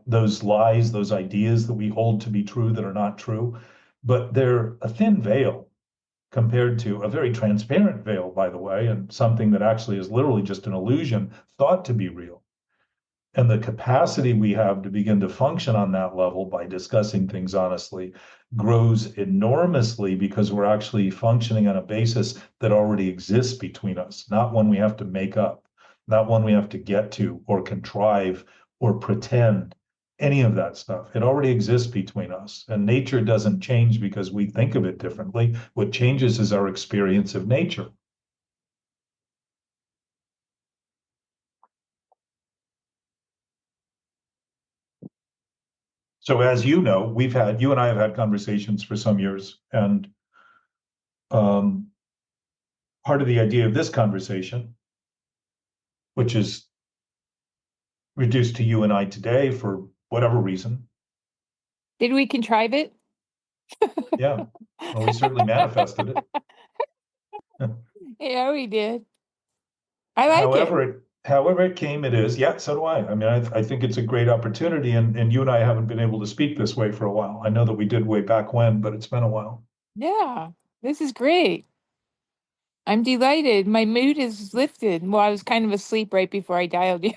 those lies, those ideas that we hold to be true that are not true, but they're a thin veil compared to a very transparent veil, by the way, and something that actually is literally just an illusion thought to be real. And the capacity we have to begin to function on that level by discussing things honestly grows enormously because we're actually functioning on a basis that already exists between us, not one we have to make up, not one we have to get to or contrive or pretend. Any of that stuff. It already exists between us. And nature doesn't change because we think of it differently. What changes is our experience of nature. So as you know, you and I have had conversations for some years, and part of the idea of this conversation, which is reduced to you and I today for whatever reason. Did we contrive it? Yeah, well, we certainly manifested it. Yeah, we did. I like it. However it came, it is. Yeah, so do I. I mean, I think it's a great opportunity, and you and I haven't been able to speak this way for a while. I know that we did way back when, but it's been a while. Yeah, this is great. I'm delighted. My mood is lifted. Well, I was kind of asleep right before I dialed you.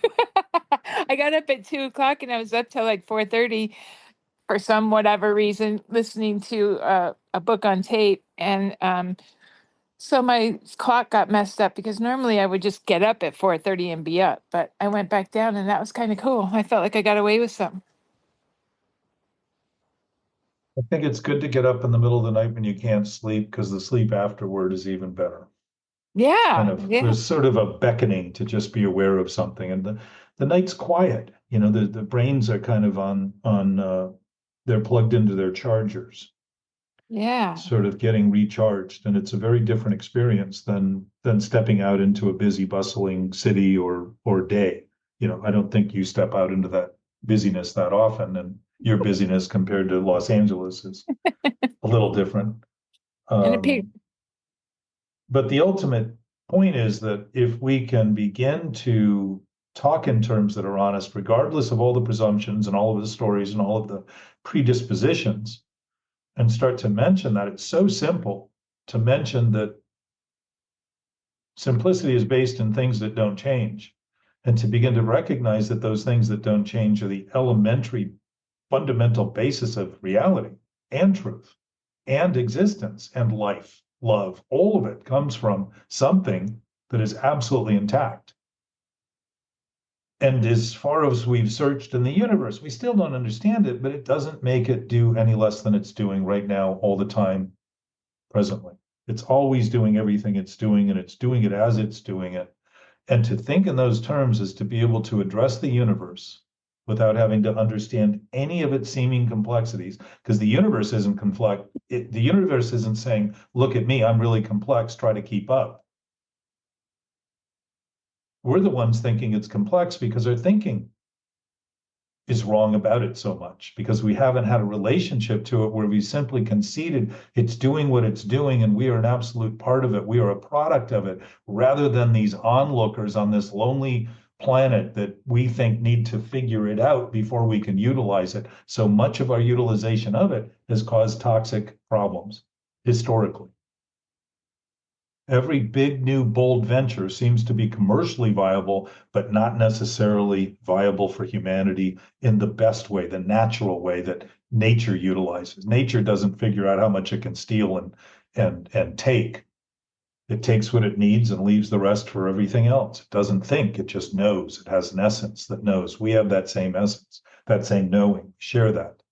I got up at 2 o'clock and I was up till like 4:30 for some whatever reason, listening to a book on tape. And so my clock got messed up because normally I would just get up at 4:30 and be up, but I went back down and that was kind of cool. I felt like I got away with something. I think it's good to get up in the middle of the night when you can't sleep, because the sleep afterward is even better. Yeah, yeah, There's sort of a beckoning to just be aware of something, and the night's quiet. You know, the brains are kind of on they're plugged into their chargers, yeah, sort of getting recharged, and it's a very different experience than stepping out into a busy, bustling city or day. You know, I don't think you step out into that busyness that often, and your busyness compared to Los Angeles is a little different. and a pig. But the ultimate point is that if we can begin to talk in terms that are honest, regardless of all the presumptions and all of the stories and all of the predispositions, and start to mention that it's so simple to mention that simplicity is based in things that don't change, and to begin to recognize that those things that don't change are the elementary fundamental basis of reality and truth and existence and life, love, all of it comes from something that is absolutely intact. And as far as we've searched in the universe, we still don't understand it, but it doesn't make it do any less than it's doing right now, all the time, presently. It's always doing everything it's doing, and it's doing it as it's doing it. And to think in those terms is to be able to address the universe without having to understand any of its seeming complexities, because the universe isn't complex. The universe isn't saying, look at me, I'm really complex, try to keep up. We're the ones thinking it's complex because our thinking is wrong about it so much, because we haven't had a relationship to it where we simply conceded it's doing what it's doing and we are an absolute part of it. We are a product of it, rather than these onlookers on this lonely planet that we think need to figure it out before we can utilize it. So much of our utilization of it has caused toxic problems historically. Every big, new, bold venture seems to be commercially viable, but not necessarily viable for humanity in the best way, the natural way that nature utilizes. Nature doesn't figure out how much it can steal and take. It takes what it needs and leaves the rest for everything else. It doesn't think, it just knows. It has an essence that knows. We have that same essence, that same knowing, share that.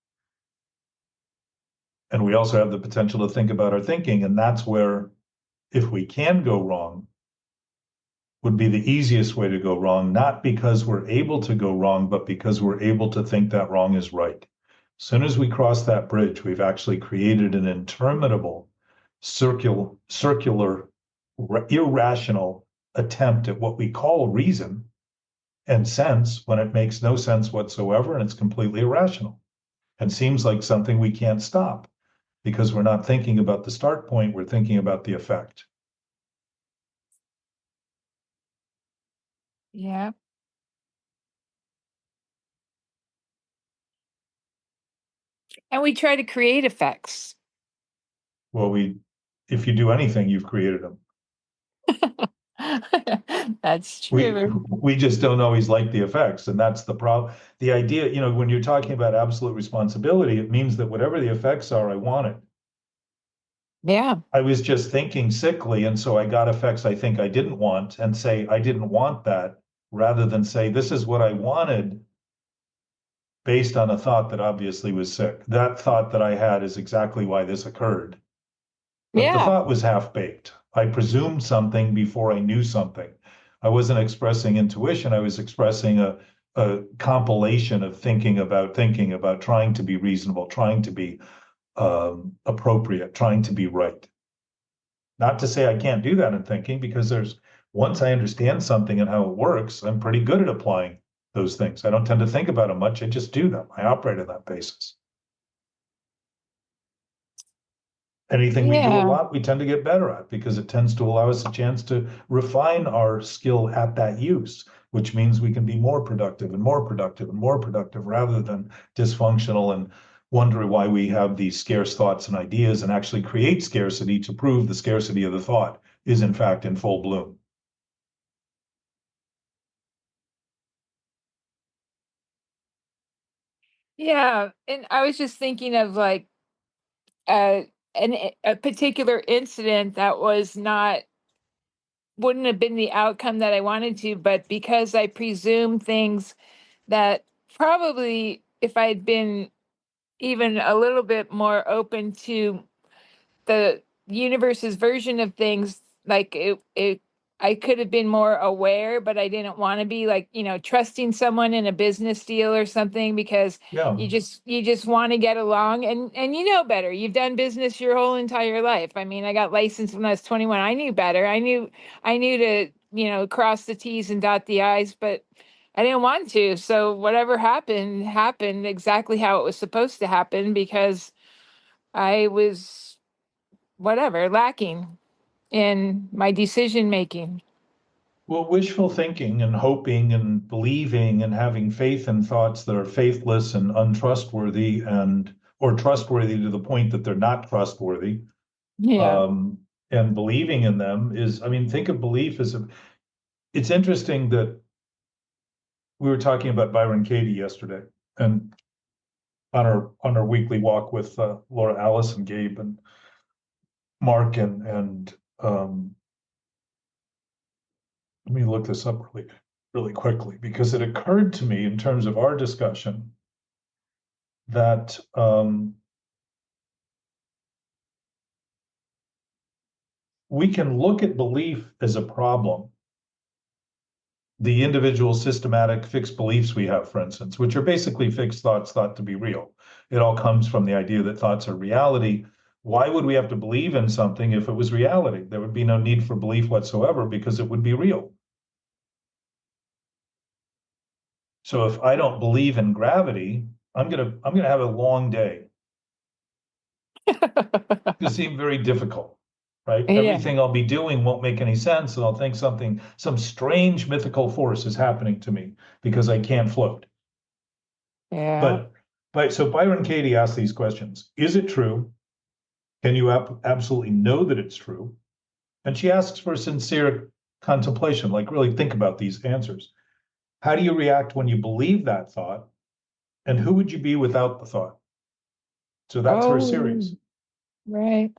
And we also have the potential to think about our thinking, and that's where, if we can go wrong, would be the easiest way to go wrong, not because we're able to go wrong, but because we're able to think that wrong is right. As soon as we cross that bridge, we've actually created an interminable, circular, irrational attempt at what we call reason and sense, when it makes no sense whatsoever and it's completely irrational and seems like something we can't stop, because we're not thinking about the start point, we're thinking about the effect. Yeah. And we try to create effects. Well, if you do anything, you've created them. That's We true. we just don't always like the effects, and that's the problem. The idea, when you're talking about absolute responsibility, it means that whatever the effects are, I want it. Yeah. I was just thinking sickly, and so I got effects I think I didn't want, and say I didn't want that, rather than say this is what I wanted based on a thought that obviously was sick. That thought that I had is exactly why this occurred. But the Yeah. thought was half-baked. I presumed something before I knew something. I wasn't expressing intuition. I was expressing a compilation of thinking about trying to be reasonable, trying to be appropriate, trying to be right. Not to say I can't do that in thinking, because once I understand something and how it works, I'm pretty good at applying those things. I don't tend to think about them much. I just do them. I operate on that basis. Anything we do a Yeah. lot, we tend to get better at, because it tends to allow us a chance to refine our skill at that use, which means we can be more productive and more productive and more productive, rather than dysfunctional and wondering why we have these scarce thoughts and ideas, and actually create scarcity to prove the scarcity of the thought is in fact in full bloom. Yeah. And I was just thinking of like a particular incident that wouldn't have been the outcome that I wanted to, but because I presumed things that probably, if I'd been even a little bit more open to the universe's version of things, like it I could have been more aware, but I didn't want to be like, trusting someone in a business deal or something, because Yeah. you just want to get along, and you know better. You've done business your whole entire life. I mean, I got licensed when I was 21. I knew better. I knew to, cross the T's and dot the I's, but I didn't want to. So whatever happened exactly how it was supposed to happen, because I was whatever lacking in my decision making. Well, wishful thinking and hoping and believing and having faith in thoughts that are faithless and untrustworthy, or trustworthy to the point that they're not trustworthy, Yeah. and believing in them is, I mean, think of belief as it's interesting that we were talking about Byron Katie yesterday, and on our weekly walk with Laura, Alice, and Gabe, and Mark, and let me look this up really quickly, because it occurred to me in terms of our discussion that we can look at belief as a problem. The individual systematic fixed beliefs we have, for instance, which are basically fixed thoughts thought to be real. It all comes from the idea that thoughts are reality. Why would we have to believe in something if it was reality? There would be no need for belief whatsoever, because it would be real. So if I don't believe in gravity, I'm gonna have a long day. It seem very difficult, right? Yeah. Everything I'll be doing won't make any sense, and I'll think some strange mythical force is happening to me because I can't float. Yeah. But Byron Katie asked these questions. Is it true? Can you absolutely know that it's true? And she asks for sincere contemplation, like really think about these answers. How do you react when you believe that thought? And who would you be without the thought? So that's her Oh, series. right.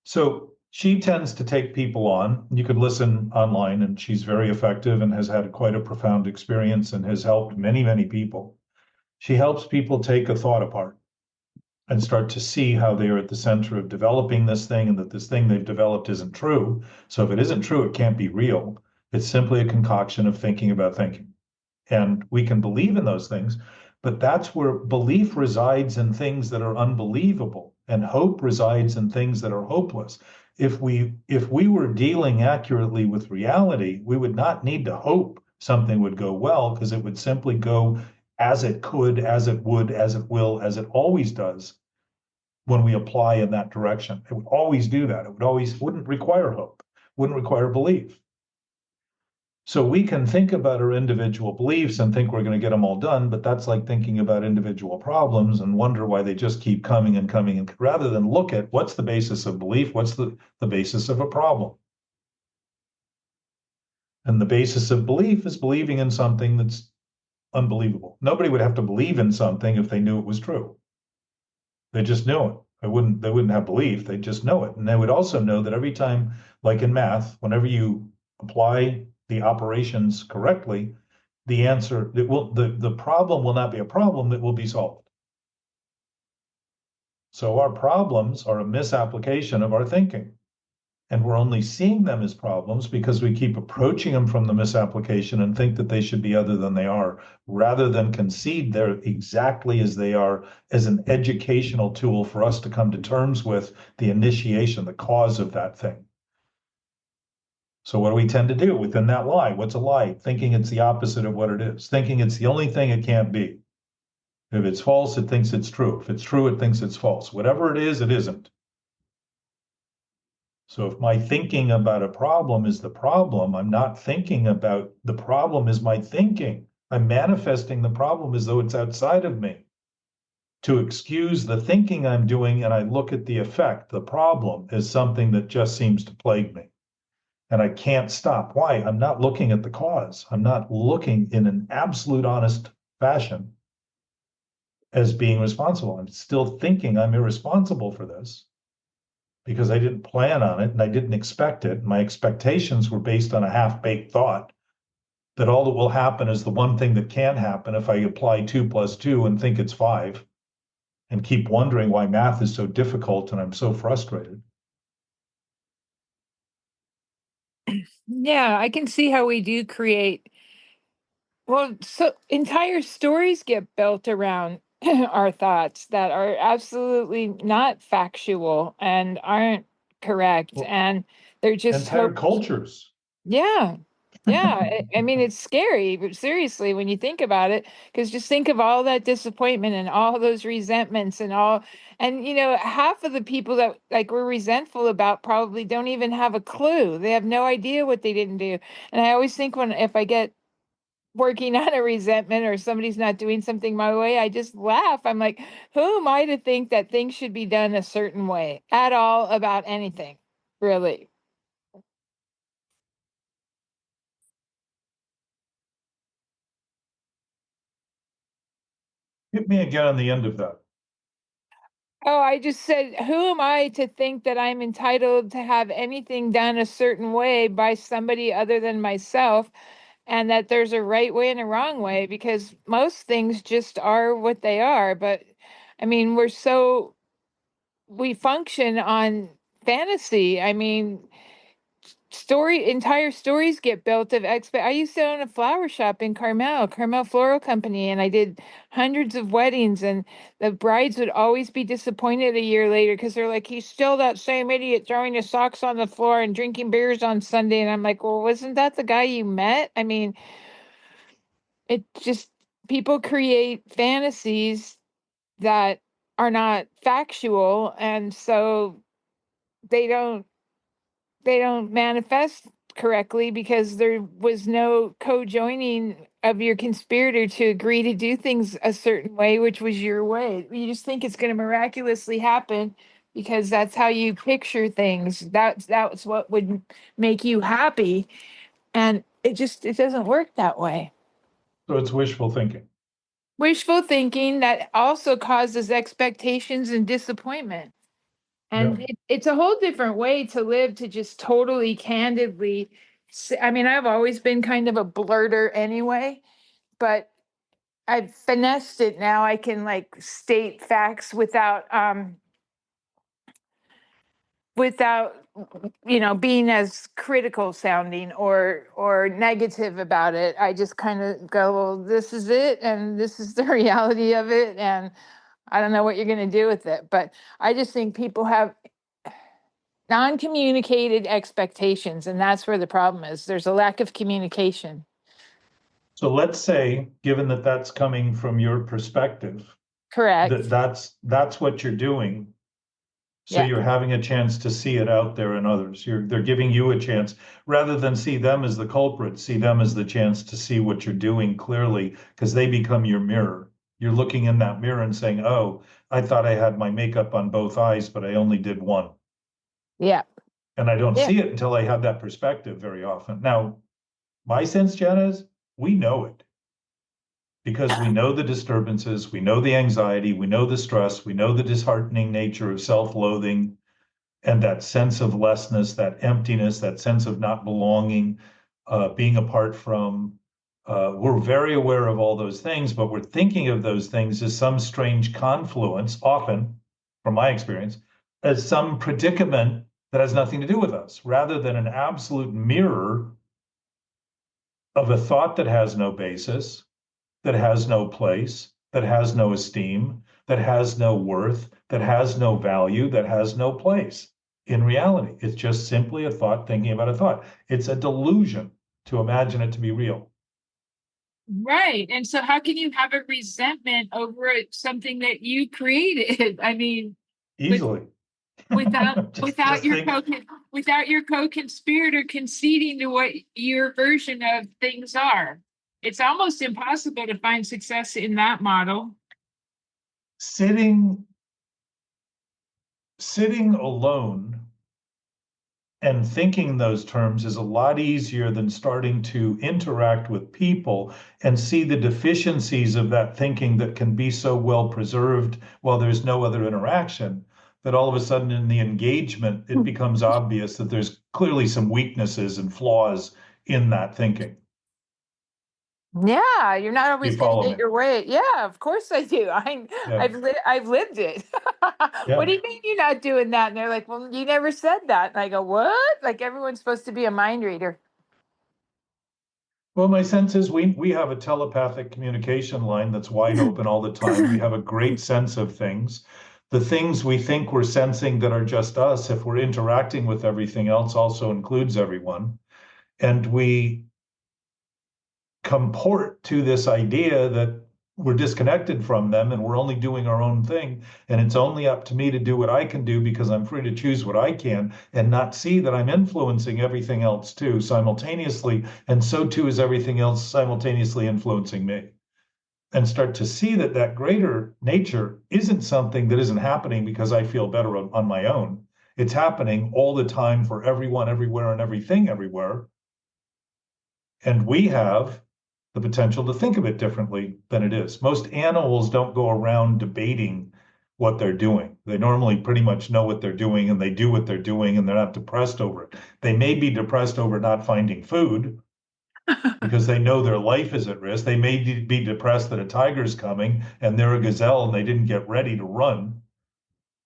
So she tends to take people on. You could listen online, and she's very effective and has had quite a profound experience and has helped many, many people. She helps people take a thought apart and start to see how they are at the center of developing this thing, and that this thing they've developed isn't true. So if it isn't true, it can't be real. It's simply a concoction of thinking about thinking. And we can believe in those things, but that's where belief resides, in things that are unbelievable, and hope resides in things that are hopeless. If we were dealing accurately with reality, we would not need to hope something would go well, because it would simply go as it could, as it would, as it will, as it always does when we apply in that direction. It would always do that. Wouldn't require hope, wouldn't require belief. So we can think about our individual beliefs and think we're going to get them all done, but that's like thinking about individual problems and wonder why they just keep coming and coming, and rather than look at what's the basis of belief, what's the basis of a problem. And the basis of belief is believing in something that's unbelievable. Nobody would have to believe in something if they knew it was true. They just knew it. They wouldn't have belief, they just know it. And they would also know that every time, like in math, whenever you apply the operations correctly, the problem will not be a problem, it will be solved. So our problems are a misapplication of our thinking. And we're only seeing them as problems because we keep approaching them from the misapplication and think that they should be other than they are, rather than concede they're exactly as they are as an educational tool for us to come to terms with the initiation, the cause of that thing. So what do we tend to do within that lie? What's a lie? Thinking it's the opposite of what it is, thinking it's the only thing it can't be. If it's false, it thinks it's true. If it's true, it thinks it's false. Whatever it is, it isn't. So if my thinking about a problem is the problem, I'm not thinking about the problem is my thinking. I'm manifesting the problem as though it's outside of me. To excuse the thinking I'm doing, and I look at the effect, the problem, as something that just seems to plague me. And I can't stop. Why? I'm not looking at the cause. I'm not looking in an absolute honest fashion as being responsible. I'm still thinking I'm irresponsible for this, because I didn't plan on it and I didn't expect it. My expectations were based on a half-baked thought that all that will happen is the one thing that can happen if I apply 2 + 2 and think it's 5 and keep wondering why math is so difficult and I'm so frustrated. Yeah, I can see how we do create, well, so entire stories get built around our thoughts that are absolutely not factual and aren't correct. Well, And they're just entire so, cultures. yeah. Yeah. I mean, it's scary, but seriously, when you think about it, because just think of all that disappointment and all those resentments and all, and half of the people that like we're resentful about probably don't even have a clue. They have no idea what they didn't do. And I always think if I get working on a resentment or somebody's not doing something my way, I just laugh. I'm like, who am I to think that things should be done a certain way at all about anything, really? Hit me again on the end of that. Oh, I just said, who am I to think that I'm entitled to have anything done a certain way by somebody other than myself, and that there's a right way and a wrong way, because most things just are what they are. But I mean, we function on fantasy. I mean, entire stories get built of I used to own a flower shop in Carmel Floral Company, and I did hundreds of weddings, and the brides would always be disappointed a year later because they're like, he's still that same idiot throwing his socks on the floor and drinking beers on Sunday. And I'm like, well, wasn't that the guy you met? I mean, it just, people create fantasies that are not factual, and so they don't they don't manifest correctly because there was no co-joining of your conspirator to agree to do things a certain way, which was your way. You just think it's going to miraculously happen because that's how you picture things. That's what would make you happy, and it doesn't work that way. So it's wishful thinking. Wishful thinking that also causes expectations and disappointment. And Yeah. it's a whole different way to live, to just totally candidly. I mean, I've always been kind of a blurter anyway, but I've finessed it now. I can like state facts without being as critical sounding or negative about it. I just kind of go, well, this is it, and this is the reality of it, and I don't know what you're going to do with it. But I just think people have non-communicated expectations, and that's where the problem is. There's a lack of communication. So let's say, given that that's coming from your perspective, Correct. that's what you're doing. So Yeah. you're having a chance to see it out there in others. They're giving you a chance rather than see them as the culprit, see them as the chance to see what you're doing clearly, because they become your mirror. You're looking in that mirror and saying, oh, I thought I had my makeup on both eyes, but I only did one. Yeah. And I don't Yeah. see it until I have that perspective very often. Now, my sense, Jenna, is we know it because we know the disturbances, we know the anxiety, we know the stress, we know the disheartening nature of self-loathing and that sense of lessness, that emptiness, that sense of not belonging, being apart from. We're very aware of all those things, but we're thinking of those things as some strange confluence, often, from my experience, as some predicament that has nothing to do with us, rather than an absolute mirror of a thought that has no basis, that has no place, that has no esteem, that has no worth, that has no value, that has no place in reality. It's just simply a thought thinking about a thought. It's a delusion to imagine it to be real. Right. And so how can you have a resentment over something that you created? I mean, Easily. without Just without your think, without your co-conspirator conceding to what your version of things are. It's almost impossible to find success in that model. sitting alone and thinking in those terms is a lot easier than starting to interact with people and see the deficiencies of that thinking that can be so well preserved while there's no other interaction, that all of a sudden in the engagement, it becomes obvious that there's clearly some weaknesses and flaws in that thinking. Yeah, you're not You always going follow to me? get your way. Yeah, of course I do. Yeah. I've lived it. Yeah. What do you mean you're not doing that? And they're like, well, you never said that. And I go, what? Like everyone's supposed to be a mind reader. Well, my sense is we have a telepathic communication line that's wide open all the time. We have a great sense of things. The things we think we're sensing that are just us, if we're interacting with everything else, also includes everyone. And we comport to this idea that we're disconnected from them and we're only doing our own thing. And it's only up to me to do what I can do because I'm free to choose what I can and not see that I'm influencing everything else too simultaneously. And so too is everything else simultaneously influencing me. And start to see that that greater nature isn't something that isn't happening because I feel better on my own. It's happening all the time for everyone, everywhere, and everything everywhere. And we have the potential to think of it differently than it is. Most animals don't go around debating what they're doing. They normally pretty much know what they're doing and they do what they're doing and they're not depressed over it. They may be depressed over not finding food because they know their life is at risk. They may be depressed that a tiger's coming and they're a gazelle and they didn't get ready to run.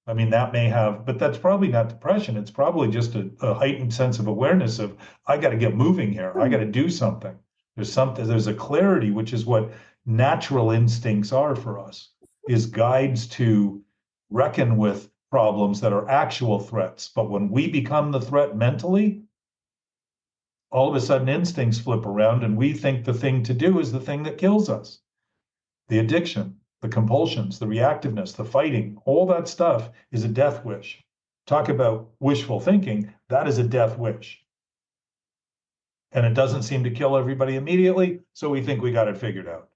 I mean, that may have, but that's probably not depression. It's probably just a heightened sense of awareness of, I got to get moving here. I got to do something. There's a clarity, which is what natural instincts are for us, is guides to reckon with problems that are actual threats. But when we become the threat mentally, all of a sudden instincts flip around and we think the thing to do is the thing that kills us. The addiction, the compulsions, the reactiveness, the fighting, all that stuff is a death wish. Talk about wishful thinking, that is a death wish. And it doesn't seem to kill everybody immediately, so we think we got it figured out.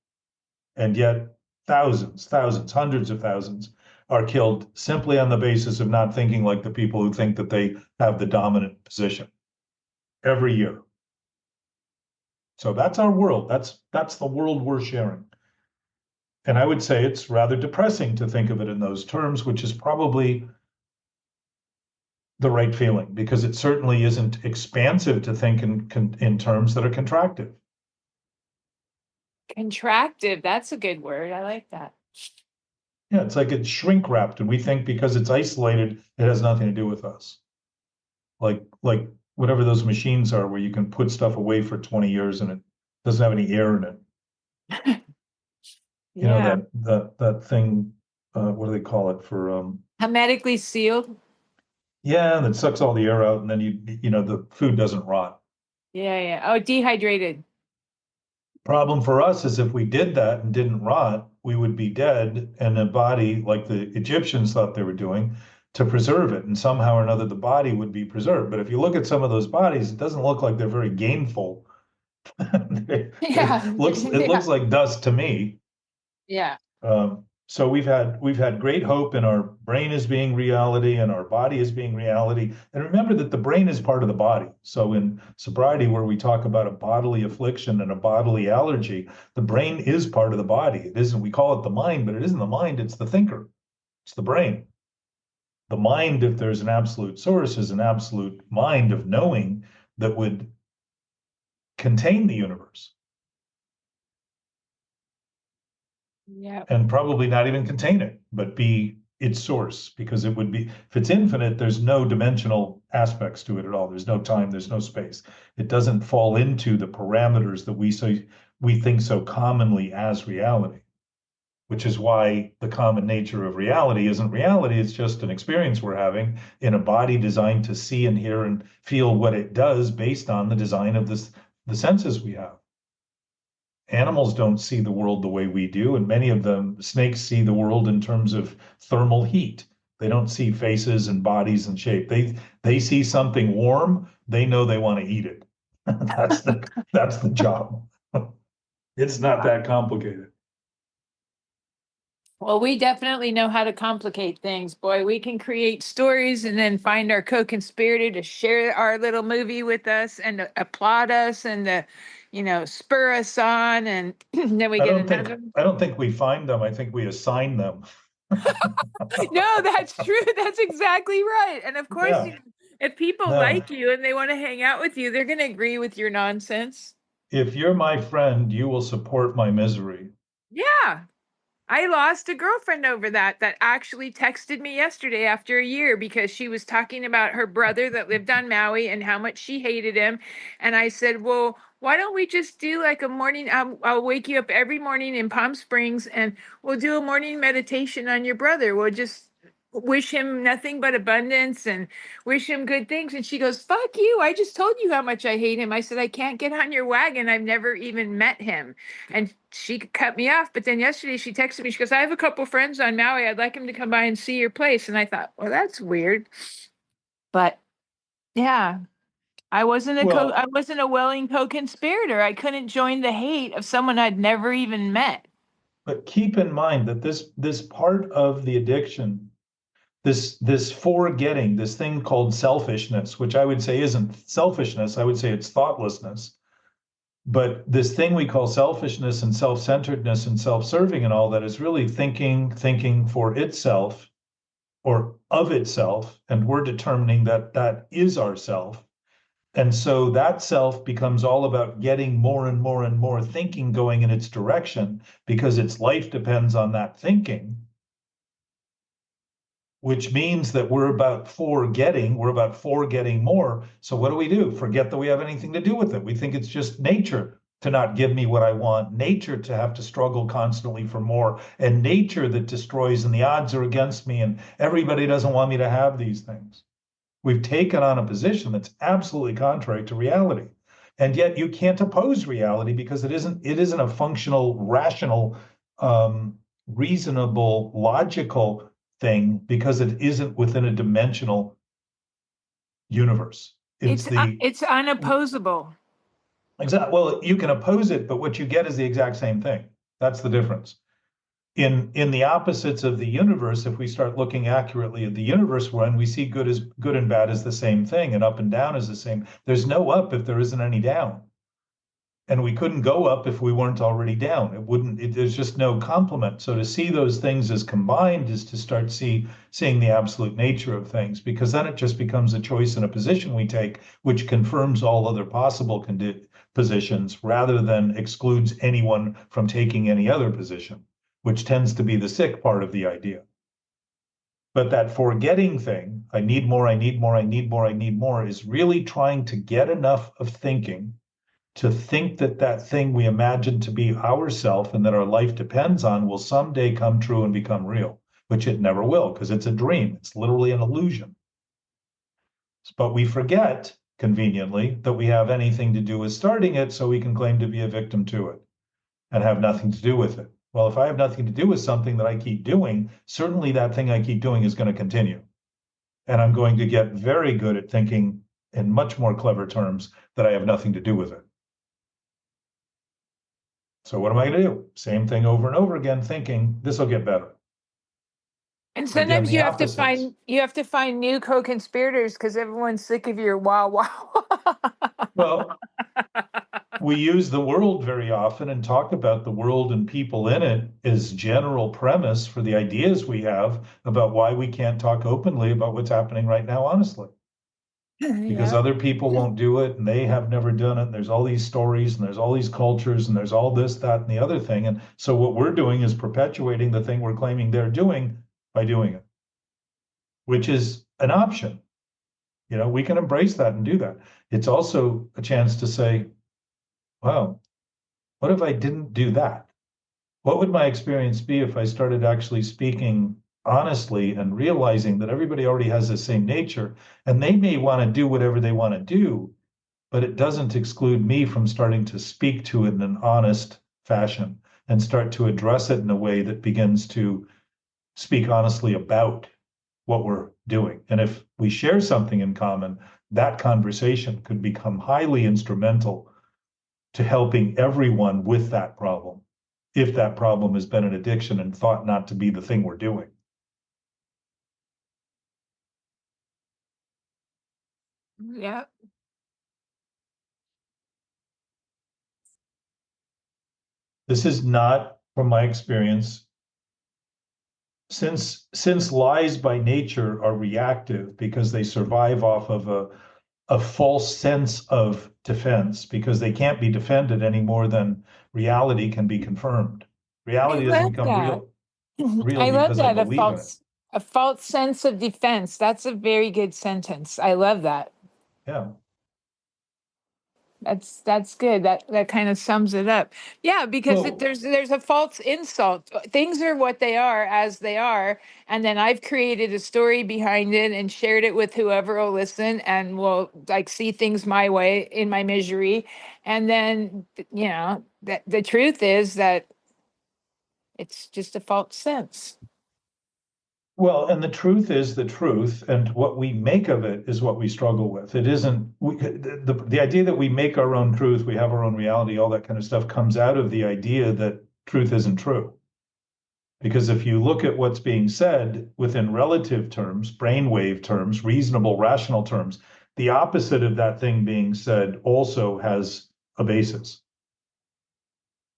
And yet thousands, hundreds of thousands are killed simply on the basis of not thinking like the people who think that they have the dominant position every year. So that's our world. That's the world we're sharing. And I would say it's rather depressing to think of it in those terms, which is probably the right feeling, because it certainly isn't expansive to think in terms that are contractive. Contractive, that's a good word. I like that. Yeah, it's like it's shrink wrapped, and we think because it's isolated, it has nothing to do with us. Like whatever those machines are where you can put stuff away for 20 years and it doesn't have any air in it. You know, Yeah. that thing, what do they call it for Hermetically sealed. yeah, and it sucks all the air out, and then you know the food doesn't rot. Yeah, yeah. Oh, dehydrated. Problem for us is if we did that and didn't rot, we would be dead, and a body like the Egyptians thought they were doing to preserve it, and somehow or another the body would be preserved. But if you look at some of those bodies, it doesn't look like they're very gainful. Yeah. It looks like dust to me. Yeah. So we've had great hope in our brain as being reality and our body as being reality. And remember that the brain is part of the body. So in sobriety, where we talk about a bodily affliction and a bodily allergy, the brain is part of the body. It isn't, we call it the mind, but it isn't the mind, it's the thinker. It's the brain. The mind, if there's an absolute source, is an absolute mind of knowing that would contain the universe. Yeah. And probably not even contain it, but be its source, because it would be, if it's infinite, there's no dimensional aspects to it at all. There's no time, there's no space. It doesn't fall into the parameters that we think so commonly as reality, which is why the common nature of reality isn't reality. It's just an experience we're having in a body designed to see and hear and feel what it does based on the design of the senses we have. Animals don't see the world the way we do, and many of them, snakes, see the world in terms of thermal heat. They don't see faces and bodies and shape. They see something warm, they know they want to eat it. That's the job. It's not that complicated. Well, we definitely know how to complicate things. Boy, we can create stories and then find our co-conspirator to share our little movie with us and to applaud us and to, spur us on. And then we I get don't think we find them. I think we assign them. No, that's true. That's exactly right. And of course, Yeah. if people No. like you and they want to hang out with you, they're going to agree with your nonsense. If you're my friend, you will support my misery. Yeah. I lost a girlfriend over that actually texted me yesterday after a year because she was talking about her brother that lived on Maui and how much she hated him. And I said, well, why don't we just do like a morning? I'll wake you up every morning in Palm Springs and we'll do a morning meditation on your brother. We'll just wish him nothing but abundance and wish him good things. And she goes, fuck you. I just told you how much I hate him. I said, I can't get on your wagon. I've never even met him. And she cut me off. But then yesterday she texted me. She goes, I have a couple friends on Maui. I'd like him to come by and see your place. And I thought, well, that's weird. But yeah, I wasn't a willing co-conspirator. I couldn't join the hate of someone I'd never even met. But keep in mind that this part of the addiction, this forgetting, this thing called selfishness, which I would say isn't selfishness, I would say it's thoughtlessness. But this thing we call selfishness and self-centeredness and self-serving and all that is really thinking for itself or of itself, and we're determining that that is ourself. And so that self becomes all about getting more and more and more thinking going in its direction because its life depends on that thinking, which means that we're about forgetting more. So what do? Forget that we have anything to do with it. We think it's just nature to not give me what I want, nature to have to struggle constantly for more, and nature that destroys and the odds are against me and everybody doesn't want me to have these things. We've taken on a position that's absolutely contrary to reality. And yet you can't oppose reality because it isn't a functional, rational, reasonable, logical thing because it isn't within a dimensional universe. It's unopposable. Exactly. Well, you can oppose it, but what you get is the exact same thing. That's the difference. In the opposites of the universe, if we start looking accurately at the universe one, we see good and bad as the same thing, and up and down is the same. There's no up if there isn't any down. And we couldn't go up if we weren't already down. There's just no complement. So to see those things as combined is to start seeing the absolute nature of things, because then it just becomes a choice and a position we take, which confirms all other possible positions rather than excludes anyone from taking any other position, which tends to be the sick part of the idea. But that forgetting thing, I need more, I need more, I need more, I need more, is really trying to get enough of thinking to think that that thing we imagine to be ourself and that our life depends on will someday come true and become real, which it never will because it's a dream. It's literally an illusion. But we forget, conveniently, that we have anything to do with starting it, so we can claim to be a victim to it and have nothing to do with it. Well, if I have nothing to do with something that I keep doing, certainly that thing I keep doing is going to continue. And I'm going to get very good at thinking in much more clever terms that I have nothing to do with it. So what am I going to do? Same thing over and over again, thinking this will get better. And sometimes you have to find new co-conspirators because everyone's sick of your wow wow. Well, we use the world very often and talk about the world and people in it as general premise for the ideas we have about why we can't talk openly about what's happening right now, honestly. Because other people won't do it and they have never done it. And there's all these stories and there's all these cultures and there's all this, that, and the other thing. And so what we're doing is perpetuating the thing we're claiming they're doing by doing it. which is an option. You know, we can embrace that and do that. It's also a chance to say, wow, what if I didn't do that? What would my experience be if I started actually speaking honestly and realizing that everybody already has the same nature and they may want to do whatever they want to do, but it doesn't exclude me from starting to speak to it in an honest fashion and start to address it in a way that begins to speak honestly about what we're doing. And if we share something in common, that conversation could become highly instrumental to helping everyone with that problem, if that problem has been an addiction and thought not to be the thing we're doing. Yeah. This is not, from my experience, since lies by nature are reactive because they survive off of a false sense of defense, because they can't be defended any more than reality can be confirmed. I Reality doesn't love become that. real I love because I that. believe in it. A false sense of defense. That's a very good sentence. I love that. Yeah. That's good. That kind of sums it up. Yeah, because Well, there's a false insult. Things are what they are as they are, and then I've created a story behind it and shared it with whoever will listen and will like see things my way in my misery, and then that the truth is that it's just a false sense. well, and the truth is the truth, and what we make of it is what we struggle with. It isn't the idea that we make our own truth, we have our own reality, all that kind of stuff comes out of the idea that truth isn't true. Because if you look at what's being said within relative terms, brainwave terms, reasonable, rational terms, the opposite of that thing being said also has a basis.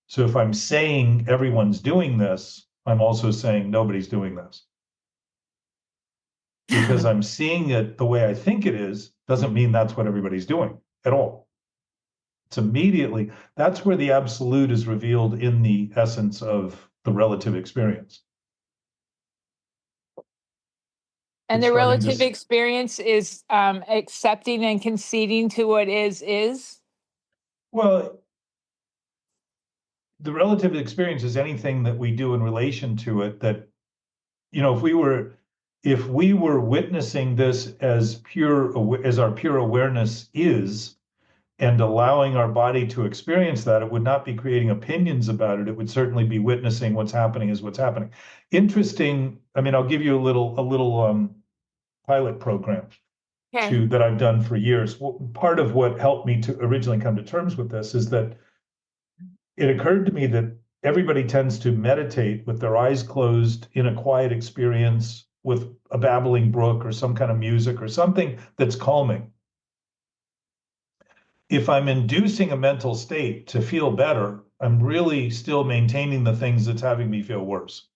So if I'm saying everyone's doing this, I'm also saying nobody's doing this. Because I'm seeing it the way I think it is, doesn't mean that's what everybody's doing at all. It's immediately, that's where the absolute is revealed in the essence of the relative experience. And It's the starting to, relative experience is accepting and conceding to what is. well, the relative experience is anything that we do in relation to it that, you know, if we were witnessing this as our pure awareness is, and allowing our body to experience that, it would not be creating opinions about it. It would certainly be witnessing what's happening is what's happening. Interesting. I mean, I'll give you a little pilot program Okay. that I've done for years. Part of what helped me to originally come to terms with this is that it occurred to me that everybody tends to meditate with their eyes closed in a quiet experience with a babbling brook or some kind of music or something that's calming. If I'm inducing a mental state to feel better, I'm really still maintaining the things that's having me feel worse.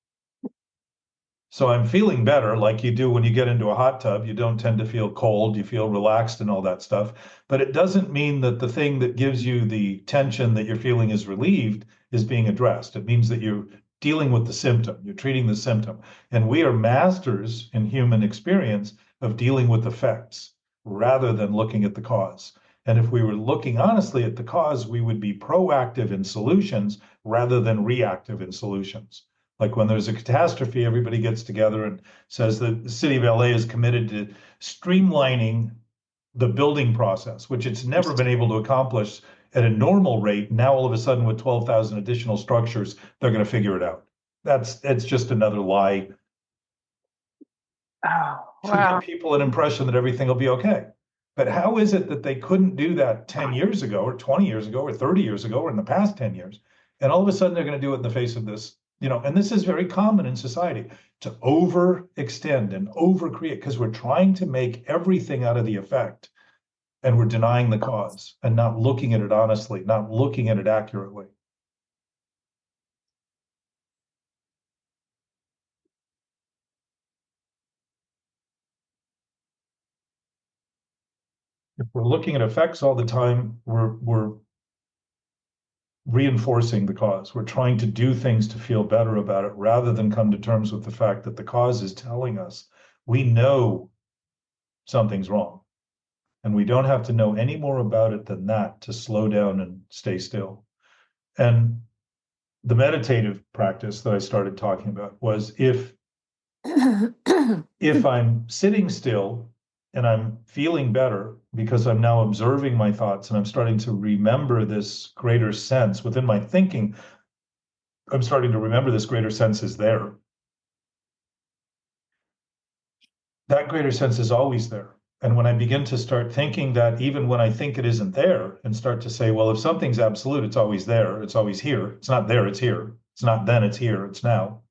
So I'm feeling better like you do when you get into a hot tub. You don't tend to feel cold, you feel relaxed and all that stuff. But it doesn't mean that the thing that gives you the tension that you're feeling is relieved is being addressed. It means that you're dealing with the symptom, you're treating the symptom. And we are masters in human experience of dealing with effects rather than looking at the cause. And if we were looking honestly at the cause, we would be proactive in solutions rather than reactive in solutions. Like when there's a catastrophe, everybody gets together and says that the city of LA is committed to streamlining the building process, which it's never been able to accomplish at a normal rate. Now, all of a sudden, with 12,000 additional structures, they're going to figure it out. It's just another lie Oh, to give wow. people an impression that everything will be okay. But how is it that they couldn't do that 10 years ago or 20 years ago or 30 years ago or in the past 10 years? And all of a sudden they're going to do it in the face of this, and this is very common in society to overextend and overcreate because we're trying to make everything out of the effect and we're denying the cause and not looking at it honestly, not looking at it accurately. If we're looking at effects all the time, we're reinforcing the cause. We're trying to do things to feel better about it rather than come to terms with the fact that the cause is telling us we know something's wrong. And we don't have to know any more about it than that to slow down and stay still. And the meditative practice that I started talking about was if I'm sitting still and I'm feeling better because I'm now observing my thoughts and I'm starting to remember this greater sense within my thinking, I'm starting to remember this greater sense is there. That greater sense is always there. And when I begin to start thinking that even when I think it isn't there, and start to say, well, if something's absolute, it's always there, it's always here. It's not there, it's here. It's not then, it's here, it's now.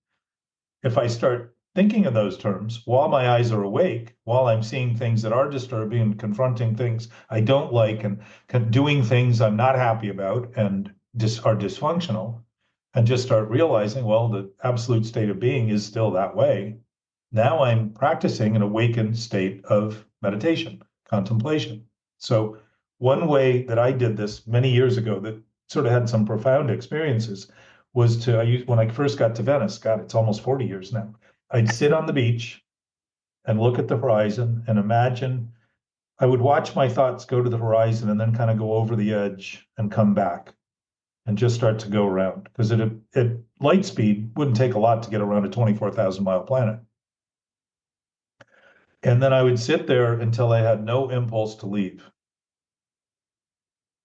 If I start thinking in those terms while my eyes are awake, while I'm seeing things that are disturbing and confronting things I don't like and doing things I'm not happy about and are dysfunctional, and just start realizing, well, the absolute state of being is still that way. Now I'm practicing an awakened state of meditation, contemplation. So one way that I did this many years ago that sort of had some profound experiences was when I first got to Venice, God, it's almost 40 years now, I'd sit on the beach and look at the horizon and imagine, I would watch my thoughts go to the horizon and then kind of go over the edge and come back and just start to go around. Because at light speed, wouldn't take a lot to get around a 24,000 mile planet. And then I would sit there until I had no impulse to leave.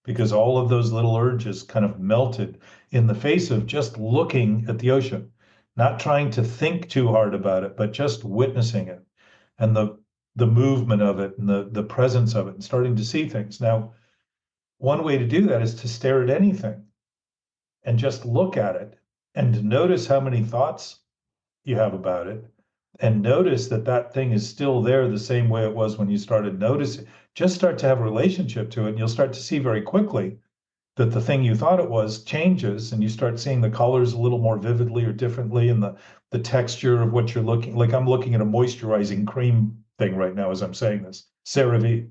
Because all of those little urges kind of melted in the face of just looking at the ocean, not trying to think too hard about it, but just witnessing it and the movement of it and the presence of it and starting to see things. Now, one way to do that is to stare at anything and just look at it and notice how many thoughts you have about it. And notice that that thing is still there the same way it was when you started noticing. Just start to have a relationship to it, and you'll start to see very quickly that the thing you thought it was changes, and you start seeing the colors a little more vividly or differently, and the texture of what you're looking like. I'm looking at a moisturizing cream thing right now as I'm saying this, CeraVe,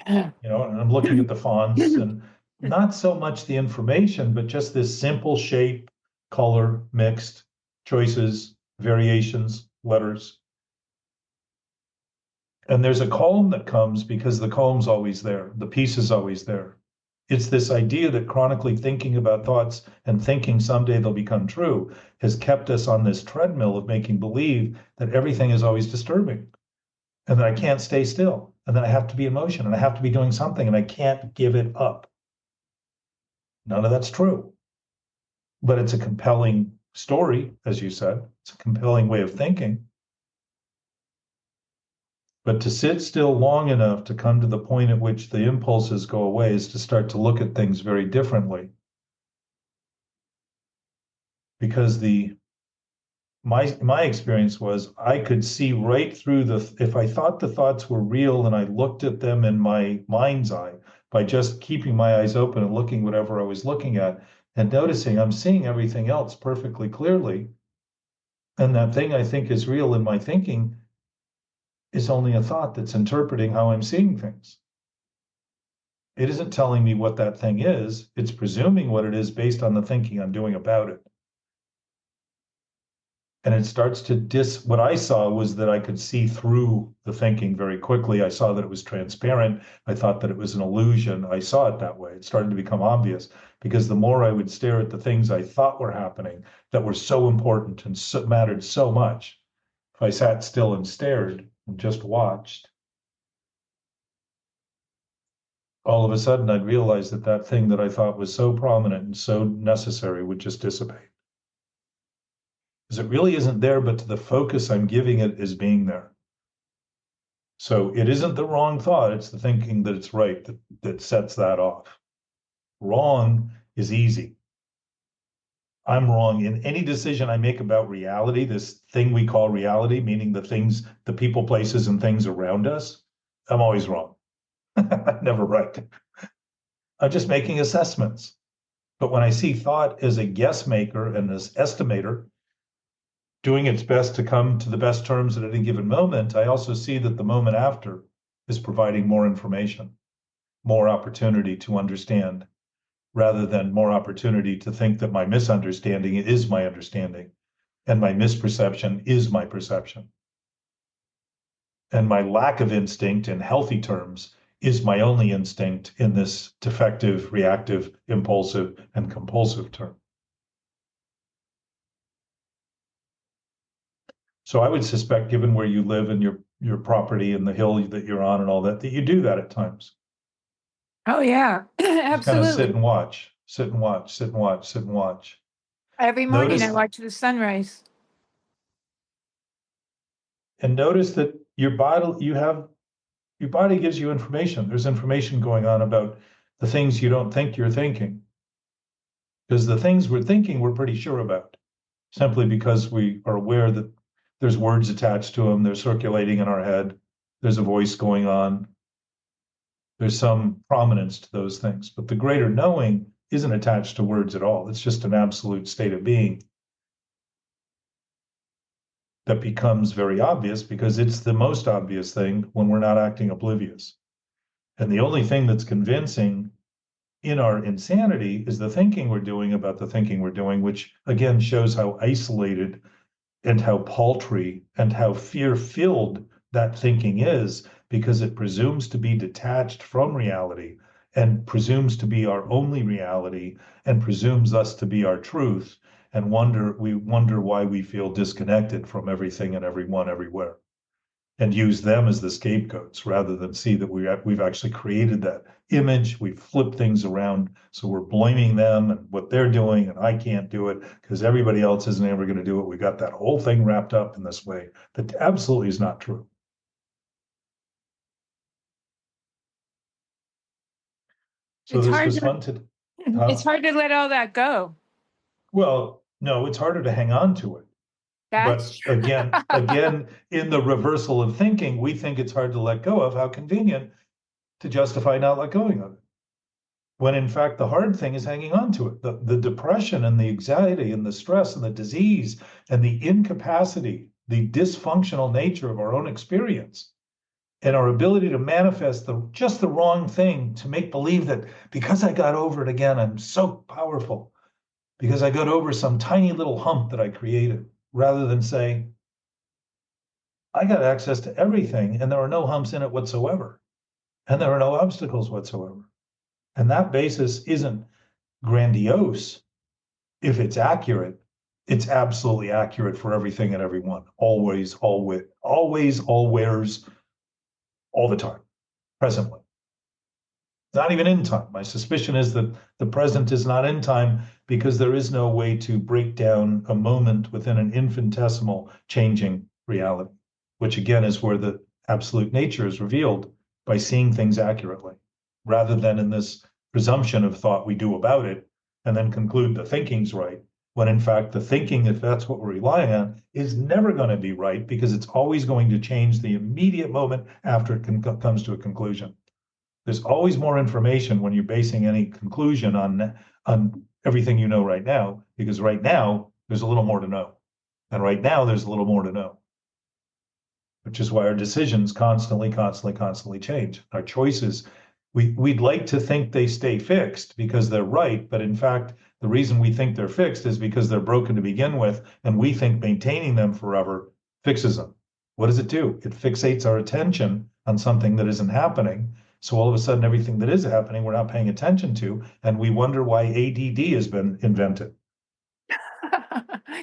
and I'm looking at the fonts, and not so much the information, but just this simple shape, color, mixed choices, variations, letters. And there's a calm that comes because the calm's always there. The peace is always there. It's this idea that chronically thinking about thoughts and thinking someday they'll become true has kept us on this treadmill of making believe that everything is always disturbing and that I can't stay still and that I have to be in motion and I have to be doing something and I can't give it up. None of that's true. But it's a compelling story, as you said. It's a compelling way of thinking. But to sit still long enough to come to the point at which the impulses go away is to start to look at things very differently. Because my experience was I could see right through if I thought the thoughts were real and I looked at them in my mind's eye by just keeping my eyes open and looking whatever I was looking at and noticing I'm seeing everything else perfectly clearly. And that thing I think is real in my thinking is only a thought that's interpreting how I'm seeing things. It isn't telling me what that thing is. It's presuming what it is based on the thinking I'm doing about it. And it starts to what I saw was that I could see through the thinking very quickly. I saw that it was transparent. I thought that it was an illusion. I saw it that way. It started to become obvious because the more I would stare at the things I thought were happening that were so important and mattered so much, if I sat still and stared and just watched, all of a sudden I'd realize that that thing that I thought was so prominent and so necessary would just dissipate. Because it really isn't there, but to the focus I'm giving it is being there. So it isn't the wrong thought, it's the thinking that it's right that sets that off. Wrong is easy. I'm wrong in any decision I make about reality, this thing we call reality, meaning the things, the people, places, and things around us. I'm always wrong. Never right. I'm just making assessments. But when I see thought as a guess maker and as estimator, doing its best to come to the best terms at any given moment, I also see that the moment after is providing more information, more opportunity to understand, rather than more opportunity to think that my misunderstanding is my understanding and my misperception is my perception. And my lack of instinct in healthy terms is my only instinct in this defective, reactive, impulsive, and compulsive term. So I would suspect, given where you live and your property and the hill that you're on and all that, that you do that at times. Oh, yeah, Just kind of sit absolutely. and watch, sit and watch, sit and watch, sit and watch. Every morning I Notice watch the sunrise. and notice that your body gives you information. There's information going on about the things you don't think you're thinking. Because the things we're thinking, we're pretty sure about, simply because we are aware that there's words attached to them, they're circulating in our head, there's a voice going on, there's some prominence to those things. But the greater knowing isn't attached to words at all. It's just an absolute state of being that becomes very obvious because it's the most obvious thing when we're not acting oblivious. And the only thing that's convincing in our insanity is the thinking we're doing about the thinking we're doing, which again shows how isolated and how paltry and how fear-filled that thinking is, because it presumes to be detached from reality and presumes to be our only reality and presumes us to be our truth, and we wonder why we feel disconnected from everything and everyone everywhere, and use them as the scapegoats rather than see that we've actually created that image. We've flipped things around, so we're blaming them and what they're doing, and I can't do it because everybody else isn't ever going to do it. We got that whole thing wrapped up in this way that absolutely is not true. So It's this hard was to, fun to, it's hard to let all that go. well, no, it's harder to hang on to it. That's But true. again, in the reversal of thinking, we think it's hard to let go of. How convenient to justify not let going of it. When in fact, the hard thing is hanging on to it. The depression and the anxiety and the stress and the disease and the incapacity, the dysfunctional nature of our own experience and our ability to manifest just the wrong thing to make believe that because I got over it again, I'm so powerful because I got over some tiny little hump that I created, rather than say, I got access to everything and there are no humps in it whatsoever. And there are no obstacles whatsoever. And that basis isn't grandiose. If it's accurate, it's absolutely accurate for everything and everyone. Always, always, always, always, all the time, presently. Not even in time. My suspicion is that the present is not in time because there is no way to break down a moment within an infinitesimal changing reality, which again is where the absolute nature is revealed by seeing things accurately, rather than in this presumption of thought we do about it and then conclude the thinking's right, when in fact the thinking, if that's what we're relying on, is never going to be right because it's always going to change the immediate moment after it comes to a conclusion. There's always more information when you're basing any conclusion on everything you know right now, because right now there's a little more to know. And right now there's a little more to know, which is why our decisions constantly change. Our choices, we'd like to think they stay fixed because they're right, but in fact, the reason we think they're fixed is because they're broken to begin with, and we think maintaining them forever fixes them. What does it do? It fixates our attention on something that isn't happening. So all of a sudden, everything that is happening, we're not paying attention to, and we wonder why ADD has been invented.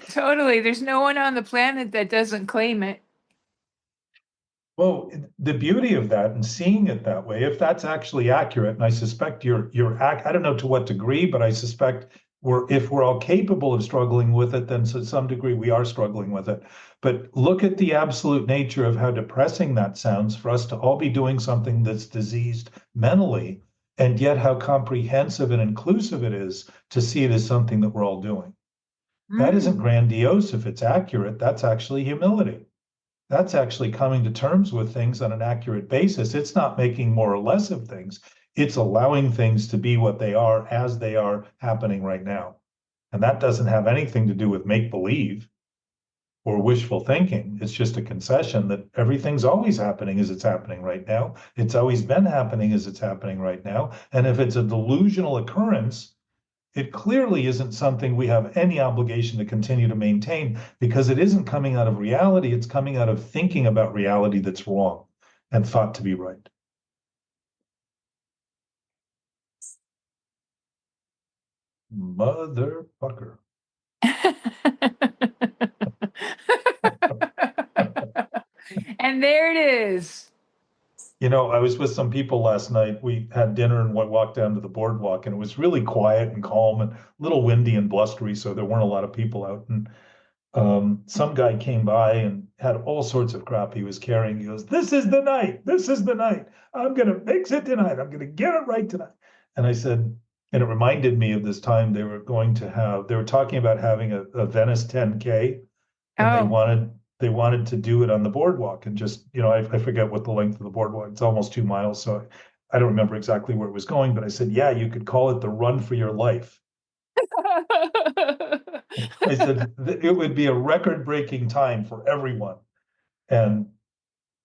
Totally. There's no one on the planet that doesn't claim it. Well, the beauty of that and seeing it that way, if that's actually accurate, and I suspect I don't know to what degree, but I suspect if we're all capable of struggling with it, then to some degree we are struggling with it. But look at the absolute nature of how depressing that sounds for us to all be doing something that's diseased mentally, and yet how comprehensive and inclusive it is to see it as something that we're all doing. That isn't grandiose if it's accurate. That's actually humility. That's actually coming to terms with things on an accurate basis. It's not making more or less of things. It's allowing things to be what they are as they are happening right now. And that doesn't have anything to do with make-believe or wishful thinking. It's just a concession that everything's always happening as it's happening right now. It's always been happening as it's happening right now. And if it's a delusional occurrence, it clearly isn't something we have any obligation to continue to maintain because it isn't coming out of reality. It's coming out of thinking about reality that's wrong and thought to be right. Motherfucker. And there it is. You know, I was with some people last night. We had dinner and walked down to the boardwalk, and it was really quiet and calm and a little windy and blustery, so there weren't a lot of people out. And some guy came by and had all sorts of crap he was carrying. He goes, "This is the night. This is the night. I'm gonna fix it tonight. I'm gonna get it right tonight." And I said, and it reminded me of this time they were talking about having a Venice 10K, and Oh, they wanted to do it on the boardwalk and just, I forget what the length of the boardwalk. It's almost 2 miles, so I don't remember exactly where it was going, but I said, yeah, you could call it the run for your life. I said it would be a record-breaking time for everyone. And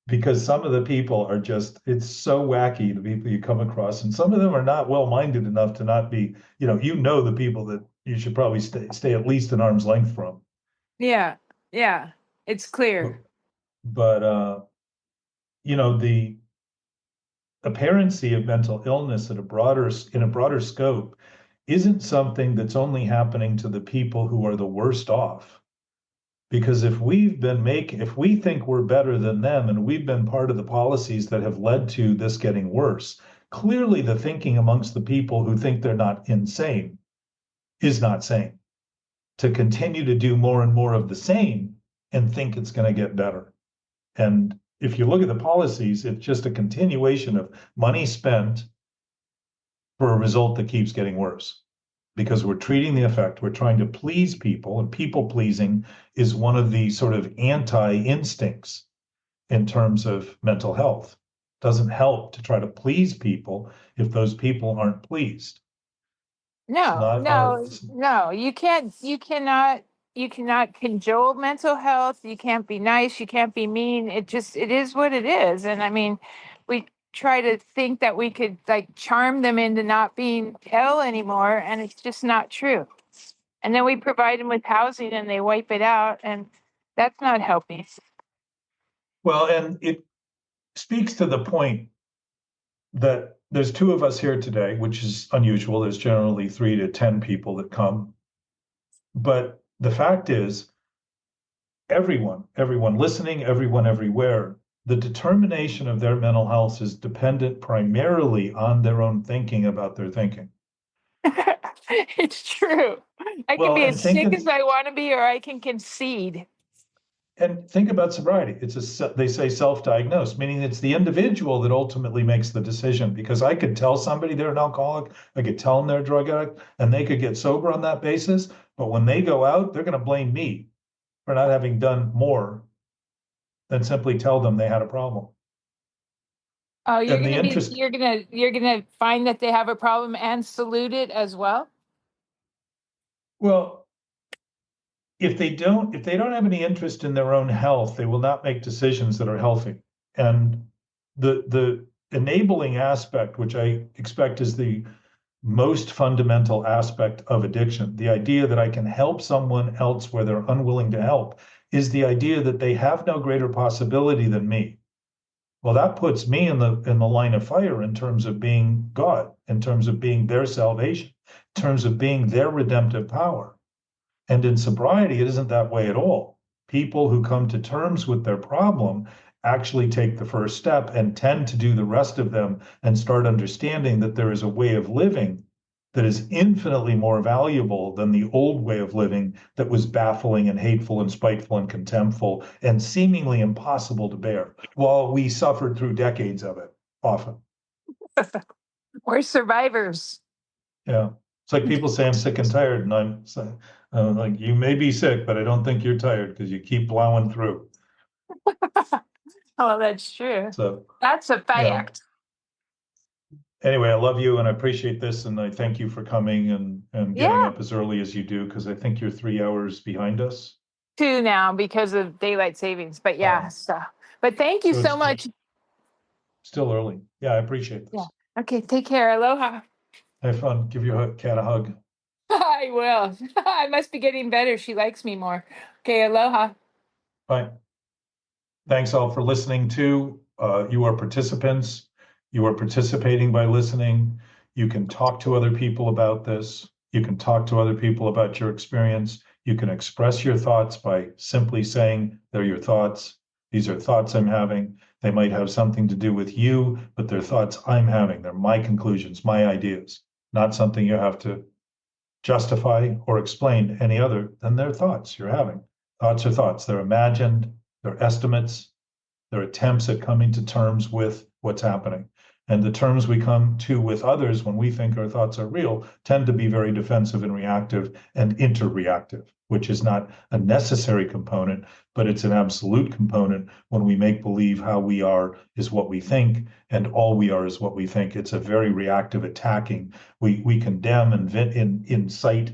because some of the people are just, it's so wacky, the people you come across, and some of them are not well-minded enough to not be, the people that you should probably stay at least an arm's length from. yeah, yeah, it's clear. But the apparency of mental illness in a broader scope isn't something that's only happening to the people who are the worst off. Because if we think we're better than them and we've been part of the policies that have led to this getting worse, clearly the thinking amongst the people who think they're not insane is not sane. To continue to do more and more of the same and think it's going to get better. And if you look at the policies, it's just a continuation of money spent for a result that keeps getting worse. Because we're treating the effect, we're trying to please people, and people pleasing is one of the sort of anti-instincts in terms of mental health. It doesn't help to try to please people if those people aren't pleased. No, you cannot cajole mental health. You can't be nice, you can't be mean. It is what it is. And I mean, we try to think that we could like charm them into not being ill anymore, and it's just not true. And then we provide them with housing and they wipe it out, and that's not helping. Well, and it speaks to the point that there's two of us here today, which is unusual. There's generally 3 to 10 people that come. But the fact is, everyone listening, everyone everywhere, the determination of their mental health is dependent primarily on their own thinking about their thinking. It's true. I can Well, be and as sick as I want to be, or I can concede. And think about sobriety. They say self-diagnosed, meaning it's the individual that ultimately makes the decision. Because I could tell somebody they're an alcoholic, I could tell them they're a drug addict, and they could get sober on that basis. But when they go out, they're going to blame me for not having done more than simply tell them they had a problem. Oh, And you're gonna find that they have a problem and salute it as well. well, if they don't have any interest in their own health, they will not make decisions that are healthy. And the enabling aspect, which I expect is the most fundamental aspect of addiction, the idea that I can help someone else where they're unwilling to help, is the idea that they have no greater possibility than me. Well, that puts me in the line of fire in terms of being God, in terms of being their salvation, in terms of being their redemptive power. And in sobriety, it isn't that way at all. People who come to terms with their problem actually take the first step and tend to do the rest of them and start understanding that there is a way of living that is infinitely more valuable than the old way of living that was baffling and hateful and spiteful and contemptful and seemingly impossible to bear, while we suffered through decades of it often. We're survivors. Yeah. It's like people say, I'm sick and tired, and I'm saying, like, you may be sick, but I don't think you're tired because you keep plowing through. Oh, that's true. So, That's a fact. anyway, I love you and I appreciate this, and I thank you for coming and getting Yeah. up as early as you do, because I think you're 3 hours behind us. 2 now because of daylight savings, but yeah. But thank you So so it's much. still early. Yeah, I appreciate this. Yeah. Okay, take care. Aloha. Have fun. Give your cat a hug. I will. I must be getting better. She likes me more. Okay, aloha. Bye. Thanks all for listening too. You are participants. You are participating by listening. You can talk to other people about this. You can talk to other people about your experience. You can express your thoughts by simply saying they're your thoughts. These are thoughts I'm having. They might have something to do with you, but they're thoughts I'm having. They're my conclusions, my ideas, not something you have to justify or explain any other than their thoughts you're having. Thoughts are thoughts. They're imagined, they're estimates, they're attempts at coming to terms with what's happening. And the terms we come to with others when we think our thoughts are real tend to be very defensive and reactive and interreactive, which is not a necessary component, but it's an absolute component when we make believe how we are is what we think, and all we are is what we think. It's a very reactive attacking. We condemn and incite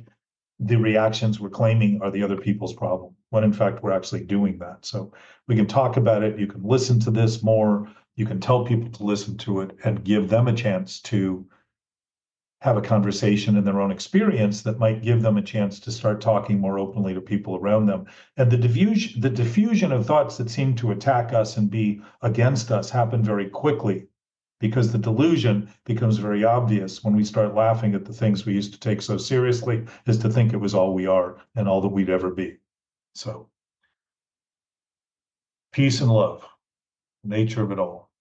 the reactions we're claiming are the other people's problem, when in fact we're actually doing that. So we can talk about it. You can listen to this more. You can tell people to listen to it and give them a chance to have a conversation in their own experience that might give them a chance to start talking more openly to people around them. And the diffusion of thoughts that seem to attack us and be against us happen very quickly, because the delusion becomes very obvious when we start laughing at the things we used to take so seriously, is to think it was all we are and all that we'd ever be. So peace and love, nature of it all.